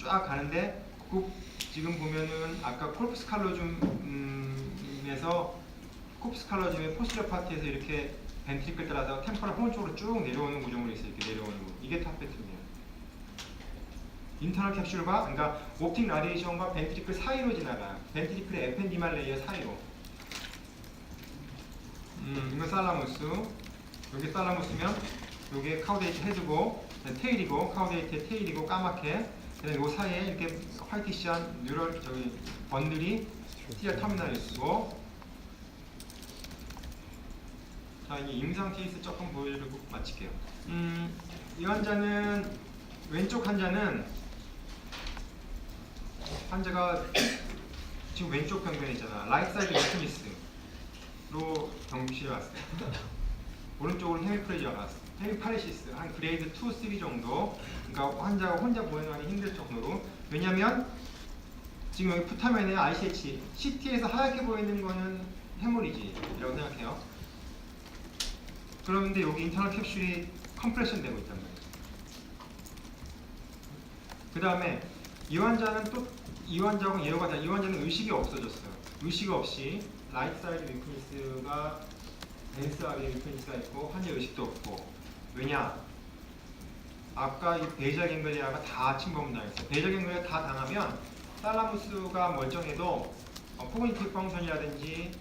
쫙 가는데 그 지금 보면은 아까 콜프스 칼로즘에서 콜프스 칼로즘의 포스터 파트에서 이렇게 벤트리클 따라서 템퍼럴 호흡 쪽으로 쭉 내려오는 구조물이 있어요. 이렇게 내려오는 거. 이게 탑 패턴이에요. 인터널 캡슐과, 그러니까 옵틱 라디에이션과 벤트리클 사이로 지나가요. 벤트리클의 에펜디말 레이어 사이로. 이거 살라무스. 여기 살라무스면 여기 카우데이트 헤드고 테일이고, 카우데이트의 테일이고 까맣게. 그다음에 요 사이에 이렇게 화이티시한 뉴럴 저기 번들이 스티어 터미널이 있고. 자, 이제 임상 케이스 조금 보여드리고 마칠게요. 이 환자는 왼쪽 환자가 지금 왼쪽 병변에 있잖아. 라이트 사이드 위크니스로 병실에 왔어요. 오른쪽으로 헤미플레지아가 왔어요. 헤미파레시스 한 그레이드 2, 3 정도. 그러니까 환자가 혼자 보행하기 힘들 정도로. 왜냐면 지금 여기 푸타면에 ICH, CT에서 하얗게 보이는 거는 해모리지라고 생각해요. 그런데 여기 인터널 캡슐이 컴프레션 되고 있단 말이에요. 그 다음에 이 환자는 또 이 환자하고 얘가 이 환자는 의식이 없어졌어요. 의식 없이 라이트 사이드 위크니스가 벤스하게 위크니스가 있고 환자 의식도 없고. 왜냐? 아까 이 베이자 갱글리아가 다 침범 당했어요. 베이자 갱글리아 다 당하면 살라무스가 멀쩡해도 코그니티브 펑션이라든지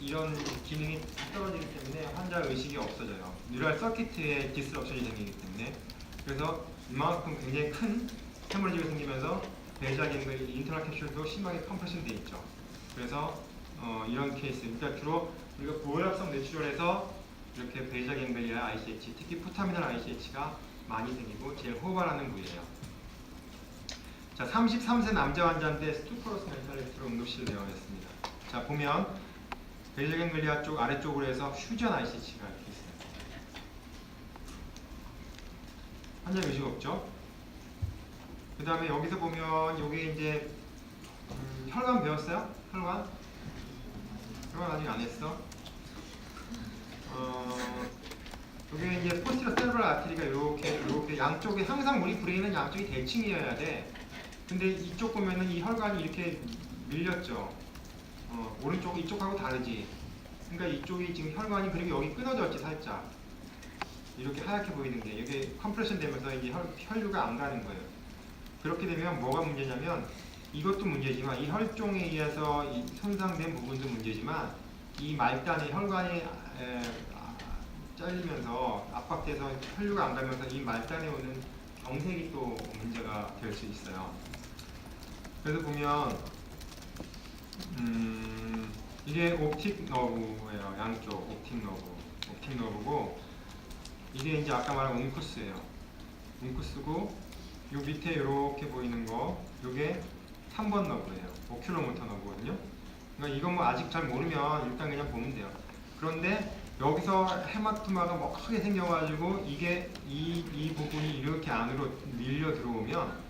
이런 기능이 떨어지기 때문에 환자 의식이 없어져요. 뉴럴 서킷에 디스럽션이 생기기 때문에. 그래서 이만큼 굉장히 큰 해머리지가 생기면서 베이자 갱글 인터널 캡슐도 심하게 컴프레션 돼 있죠. 그래서 이런 케이스, 그러니까 주로 우리가 고혈압성 뇌출혈에서 이렇게 베이자 갱글리아 ICH, 특히 푸타미널 ICH가 많이 생기고 제일 호발하는 부위예요. 자, 33세 남자 환자인데 스투퍼러스 멘탈리스트로 응급실 내원했습니다. 자, 보면 베이자 갱글리아 쪽 아래쪽으로 해서 퓨전 ICH가 이렇게 있어요. 환자 의식 없죠? 그 다음에 여기서 보면 여기 이제 혈관 배웠어요? 혈관 아직 안 했어. 여기 이제 포스티러 세레브럴 아테리가 이렇게 양쪽에, 항상 우리 브레인은 양쪽이 대칭이어야 돼. 근데 이쪽 보면은 이 혈관이 이렇게 밀렸죠. 오른쪽 이쪽하고 다르지. 그러니까 이쪽이 지금 혈관이, 그리고 여기 끊어졌지 살짝. 이렇게 하얗게 보이는 게 이게 컴프레션 되면서 이제 혈류가 안 가는 거예요. 그렇게 되면 뭐가 문제냐면, 이것도 문제지만 이 혈종에 의해서 이 손상된 부분도 문제지만 이 말단의 혈관이 잘리면서 압박돼서 혈류가 안 가면서 이 말단에 오는 경색이 또 문제가 될 수 있어요. 그래서 보면 이게 옵틱 너브예요. 양쪽 옵틱 너브고 이게 이제 아까 말한 웅쿠스예요. 웅쿠스고 요 밑에 이렇게 보이는 거, 요게 3번 너브예요. 오큘로모터 너브거든요. 그러니까 이건 뭐 아직 잘 모르면 일단 그냥 보면 돼요. 그런데 여기서 헤마토마가 뭐 크게 생겨가지고 이게 이 부분이 이렇게 안으로 밀려 들어오면,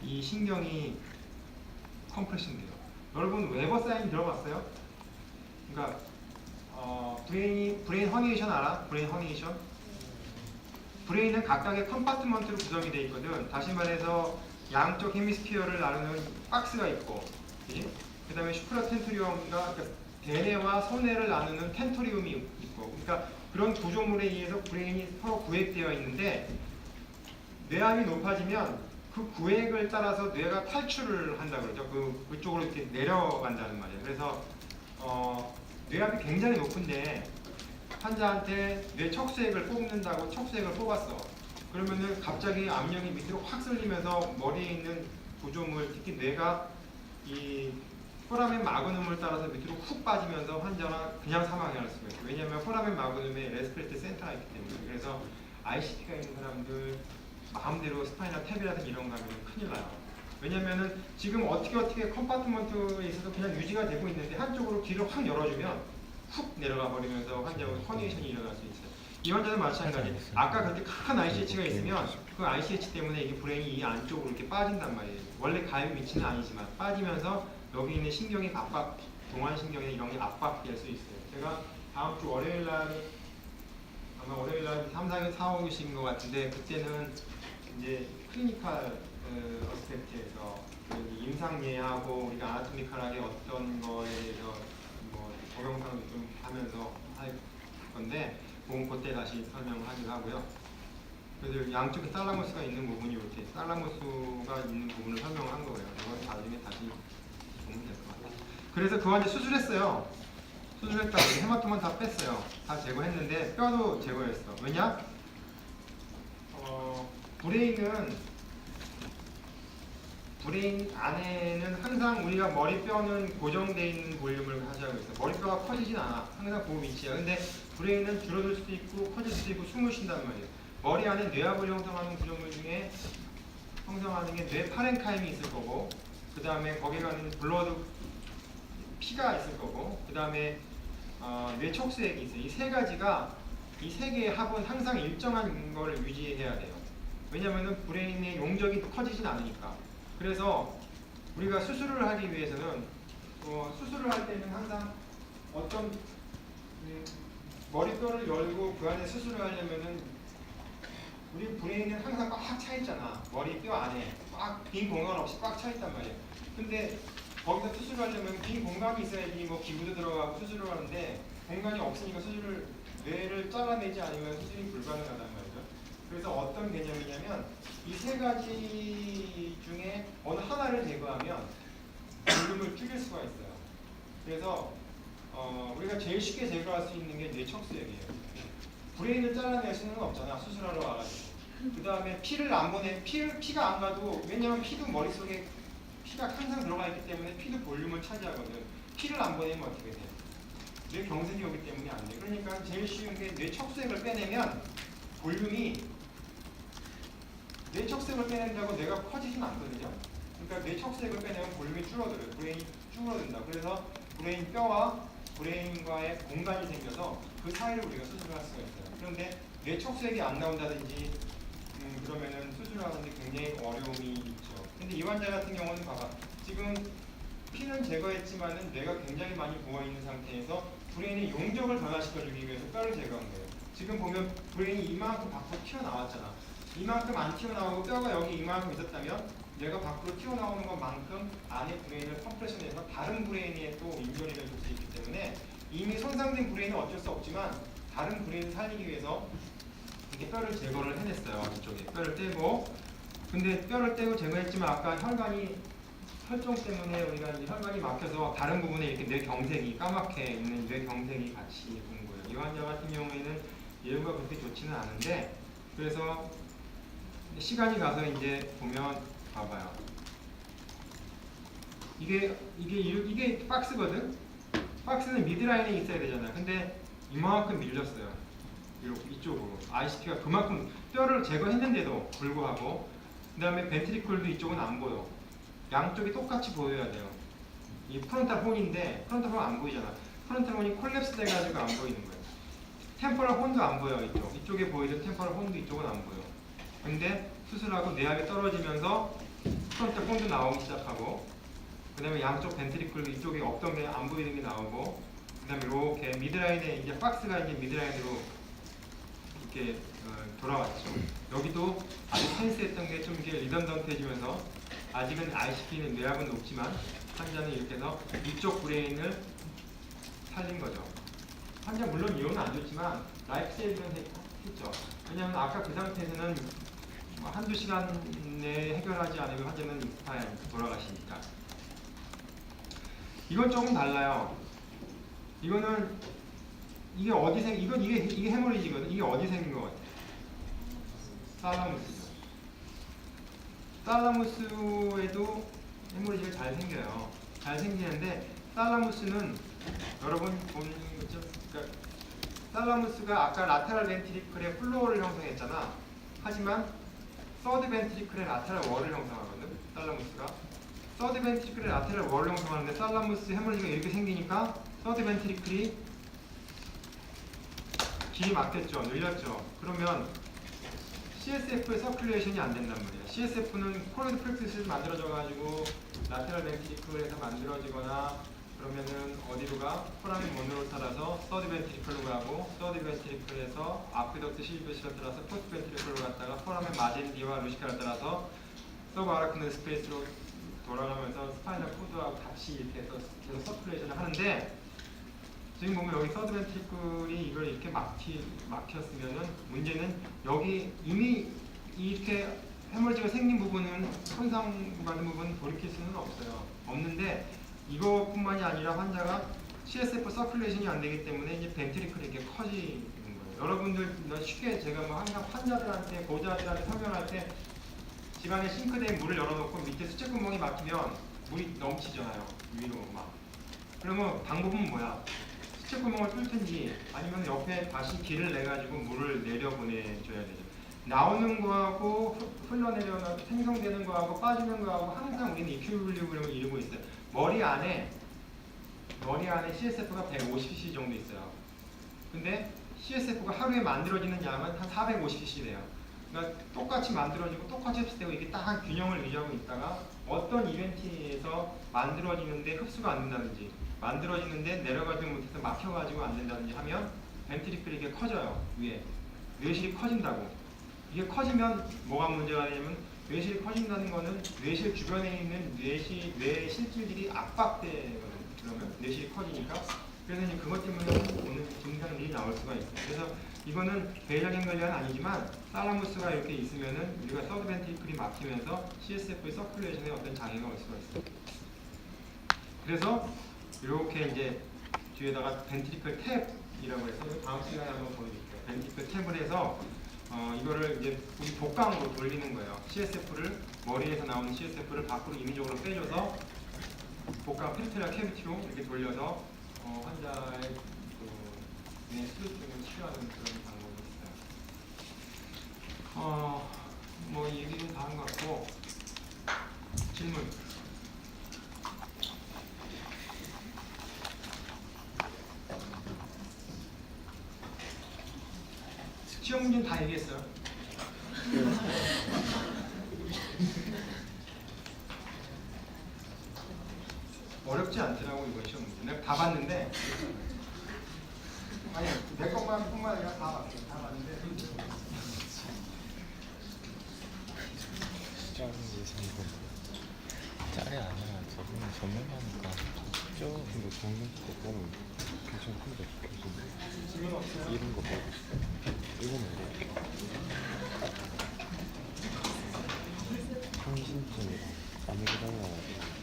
이 신경이 컴프레션 돼요. 여러분 웨버 사인 들어봤어요? 그러니까 브레인 허니에이션 알아? 브레인 허니에이션? 브레인은 각각의 컴파트먼트로 구성이 되어 있거든. 다시 말해서 양쪽 헤미스피어를 나누는 박스가 있고, 그 다음에 슈프라텐토리움과 그러니까 대뇌와 소뇌를 나누는 텐토리움이 있고, 그러니까 그런 구조물에 의해서 브레인이 서로 구획되어 있는데, 뇌압이 높아지면 그 구획을 따라서 뇌가 탈출을 한다 그러죠. 그쪽으로 이렇게 내려간다는 말이에요. 그래서 뇌압이 굉장히 높은데 환자한테 뇌 척수액을 뽑는다고 척수액을 뽑았어. 그러면은 갑자기 압력이 밑으로 확 쏠리면서 머리에 있는 구조물, 특히 뇌가 이 포라멘 마그눔을 따라서 밑으로 훅 빠지면서 환자가 그냥 사망할 수가 있어요. 왜냐하면 포라멘 마그눔에 레스피레이터 센터가 있기 때문에. 그래서 ICP가 있는 사람들 마음대로 스파이널 탭이라든지 이런 거 하면 큰일 나요. 왜냐면은 지금 어떻게 컴파트먼트에 있어서 그냥 유지가 되고 있는데 한쪽으로 길을 확 열어주면 훅 내려가 버리면서 환자가 커뮤니케이션이 일어날 수 있어요. 이 환자도 마찬가지. 아까 그렇게 큰 ICH가 있으면 그 ICH 때문에 이게 브레인이 이 안쪽으로 이렇게 빠진단 말이에요. 원래 가입 위치는 아니지만 빠지면서 여기 있는 신경이 압박, 동안신경에 이런 게 압박될 수 있어요. 제가 다음 주 월요일 날 아마 월요일 날 3, 4일 사오신 것 같은데 그때는 이제 클리니컬 어스펙트에서 임상예하고 우리가 아나토미컬하게 어떤 거에 대해서 뭐 동영상을 좀 하면서 할 건데 그건 그때 다시 설명하기로 하고요. 그래서 양쪽에 살라무스가 있는 부분이 이렇게 살라무스가 있는 부분을 설명한 거예요. 이건 나중에 다시 보면 될 것 같아요. 그래서 그 환자 수술했어요. 수술했다고 헤마토만 다 뺐어요. 다 제거했는데 뼈도 제거했어. 왜냐? 브레인 안에는 항상 우리가 머리뼈는 고정되어 있는 볼륨을 가지고 있어요. 머리뼈가 커지진 않아. 항상 그 위치야. 근데 브레인은 줄어들 수도 있고 커질 수도 있고 숨을 쉰단 말이에요. 머리 안에 뇌압을 형성하는 구조물 중에 형성하는 게 뇌 파렌카임이 있을 거고, 그 다음에 거기에 가는 블러드 피가 있을 거고, 그 다음에 뇌 척수액이 있어요. 이 세 가지가 이 세 개의 합은 항상 일정한 걸 유지해야 돼요. 왜냐하면 브레인의 용적이 커지진 않으니까. 그래서 우리가 수술을 하기 위해서는 수술을 할 때는 항상 어떤 머리뼈를 열고 그 안에 수술을 하려면은 우리 브레인은 항상 꽉 차 있잖아. 머리뼈 안에 꽉 빈 공간 없이 꽉 차 있단 말이에요. 근데 거기서 수술을 하려면 빈 공간이 있어야지 뭐 기부도 들어가고 수술을 하는데 공간이 없으니까 뇌를 잘라내지 않으면 수술이 불가능하단 말이죠. 그래서 어떤 개념이냐면 이 세 가지 중에 어느 하나를 제거하면 볼륨을 줄일 수가 있어요. 그래서 우리가 제일 쉽게 제거할 수 있는 게 뇌척수액이에요. 브레인을 잘라낼 수는 없잖아. 수술하러 와가지고. 그 다음에 피를 안 보내, 피가 안 가도, 왜냐면 피도 머릿속에 피가 항상 들어가 있기 때문에 피도 볼륨을 차지하거든. 피를 안 보내면 어떻게 돼? 뇌 경색이 오기 때문에 안 돼. 그러니까 제일 쉬운 게 뇌척수액을 빼내면 볼륨이 뇌척수액을 빼낸다고 뇌가 커지진 않거든요. 그러니까 뇌척수액을 빼내면 볼륨이 줄어들어요. 브레인이 줄어든다. 그래서 브레인 뼈와 브레인과의 공간이 생겨서 그 사이를 우리가 수술할 수가 있어요. 그런데 뇌척수액이 안 나온다든지 그러면은 수술하는데 굉장히 어려움이 있죠. 근데 이 환자 같은 경우는 봐봐. 지금 피는 제거했지만은 뇌가 굉장히 많이 부어있는 상태에서 브레인의 용적을 변화시켜주기 위해서 뼈를 제거한 거예요. 지금 보면 브레인이 이만큼 밖으로 튀어나왔잖아. 이만큼 안 튀어나오고 뼈가 여기 이만큼 있었다면 뇌가 밖으로 튀어나오는 것만큼 안에 브레인을 컴프레션해서 다른 브레인에 또 인조리를 줄 수 있기 때문에 이미 손상된 브레인은 어쩔 수 없지만 다른 브레인을 살리기 위해서 이렇게 뼈를 제거를 해냈어요. 이쪽에 뼈를 떼고, 근데 뼈를 떼고 제거했지만 아까 혈종 때문에 우리가 이제 혈관이 막혀서 다른 부분에 이렇게 뇌경색이 까맣게 있는 뇌경색이 같이 온 거예요. 이 환자 같은 경우에는 예후가 그렇게 좋지는 않은데, 그래서 시간이 가서 이제 보면 봐봐요. 이게 박스거든. 박스는 미드라인에 있어야 되잖아요. 근데 이만큼 밀렸어요. 이쪽으로. ICP가 그만큼 뼈를 제거했는데도 불구하고, 그 다음에 벤트리클도 이쪽은 안 보여. 양쪽이 똑같이 보여야 돼요. 이 프론탈 혼인데 프론탈 혼 안 보이잖아. 프론탈 혼이 콜랩스 돼가지고 안 보이는 거예요. 템포럴 혼도 안 보여. 이쪽에 보이던 템포럴 혼도 이쪽은 안 보여. 근데 수술하고 뇌압이 떨어지면서 프론탈 혼도 나오기 시작하고, 그 다음에 양쪽 벤트리클도 이쪽에 없던 게 안 보이는 게 나오고, 그 다음에 이렇게 미드라인에 이제 박스가 이제 미드라인으로 이렇게 돌아왔죠. 여기도 아주 센스했던 게 좀 이렇게 리덤던트해지면서 아직은 ICP는 뇌압은 높지만 환자는 이렇게 해서 이쪽 브레인을 살린 거죠. 환자 물론 이론은 안 좋지만 라이프 세이브는 했죠. 왜냐하면 아까 그 상태에서는 한두 시간 내에 해결하지 않으면 환자는 익스파이어 돌아가시니까. 이건 조금 달라요. 이거는 이게 어디 이게 헤모리지거든. 이게 어디 생긴 것 같아? 살라무스죠. 살라무스에도 헤모리지가 잘 생겨요. 잘 생기는데 살라무스는 여러분 보는 거죠? 그러니까 살라무스가 아까 라테랄 벤트리클의 플로어를 형성했잖아. 하지만 서드 벤트리클의 라테랄 월을 형성하거든. 살라무스가 서드 벤트리클의 라테랄 월을 형성하는데 살라무스 헤모리지가 이렇게 생기니까 서드 벤트리클이 길이 막혔죠, 늘렸죠. 그러면 CSF의 서큘레이션이 안 된단 말이에요. CSF는 코로이드 프랙티스에서 만들어져가지고 라테럴 벤트리클에서 만들어지거나 그러면은 어디로 가? 포라멘 모노를 따라서 서드 벤트리클로 가고 서드 벤트리클에서 아크덕트 실비스를 따라서 포스트 벤트리클로 갔다가 포라멘 마젠디와 루시카를 따라서 서브 아라크노 스페이스로 돌아가면서 스파이널 코드하고 같이 이렇게 해서 계속 서큘레이션을 하는데 지금 보면 여기 서드 벤트리클이 이걸 이렇게 막혔으면은 문제는 여기 이미 이렇게 해멀지가 생긴 부분은 손상받은 부분 돌이킬 수는 없는데 이것뿐만이 아니라 환자가 CSF 서큘레이션이 안 되기 때문에 이제 벤트리클이 이렇게 커지는 거예요. 여러분들 쉽게 제가 뭐 항상 환자들한테 보호자들한테 설명할 때 집안에 싱크대에 물을 열어놓고 밑에 수채구멍이 막히면 물이 넘치잖아요. 위로 막. 그러면 방법은 뭐야? 수채구멍을 뚫든지 아니면 옆에 다시 길을 내가지고 물을 내려보내줘야 되죠. 나오는 거하고 흘러내려 생성되는 거하고 빠지는 거하고 항상 우리는 이큐빌리브럼을 이루고 있어요. 머리 안에 CSF가 150cc 정도 있어요. 근데 CSF가 하루에 만들어지는 양은 한 450cc 돼요. 그러니까 똑같이 만들어지고 똑같이 흡수되고 이게 딱 균형을 유지하고 있다가 어떤 이벤트에서 만들어지는데 흡수가 안 된다든지 만들어지는데 내려가지 못해서 막혀가지고 안 된다든지 하면 벤트리클이 이게 커져요. 위에 뇌실이 커진다고. 이게 커지면 뭐가 문제가 되냐면 뇌실이 커진다는 거는 뇌실 주변에 있는 뇌 실질들이 압박되거든요. 그러면 뇌실이 커지니까 그래서 이제 그것 때문에 오는 증상들이 나올 수가 있어요. 그래서 이거는 베이작인 관리는 아니지만 살라무스가 이렇게 있으면은 우리가 서드 벤트리클이 막히면서 CSF의 서큘레이션에 어떤 장애가 올 수가 있어요. 그래서 이렇게 이제 뒤에다가 벤트리클 탭이라고 해서 다음 시간에 한번 보여드릴게요. 벤트리클 탭을 해서 이거를 이제 우리 복강으로 돌리는 거예요. CSF를 머리에서 나오는 CSF를 밖으로 임의적으로 빼줘서 복강 페리페럴 캐비티로 이렇게 돌려서 환자의 뇌 수술증을 치료하는 그런 방법이 있어요. 뭐 이 얘기는 다 한 것 같고 질문. 시험 문제는 다 얘기했어요. 어렵지 않더라고 이번 시험 문제. 내가 다 봤는데 아니 내 것만 뿐만 아니라 다 봤어요. 다 봤는데 짤은 예상이고 짤이 아니라 저분은 전문가니까 저 근데 정면 거는 괜찮은데 질문 없어요? 이런 거 보고 이거는 이렇게 항신증이랑 아미그달라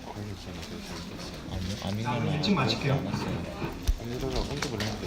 관련성에 대해서 있었어요. 나 일찍 마칠게요. 아미그달라 언급을 했는데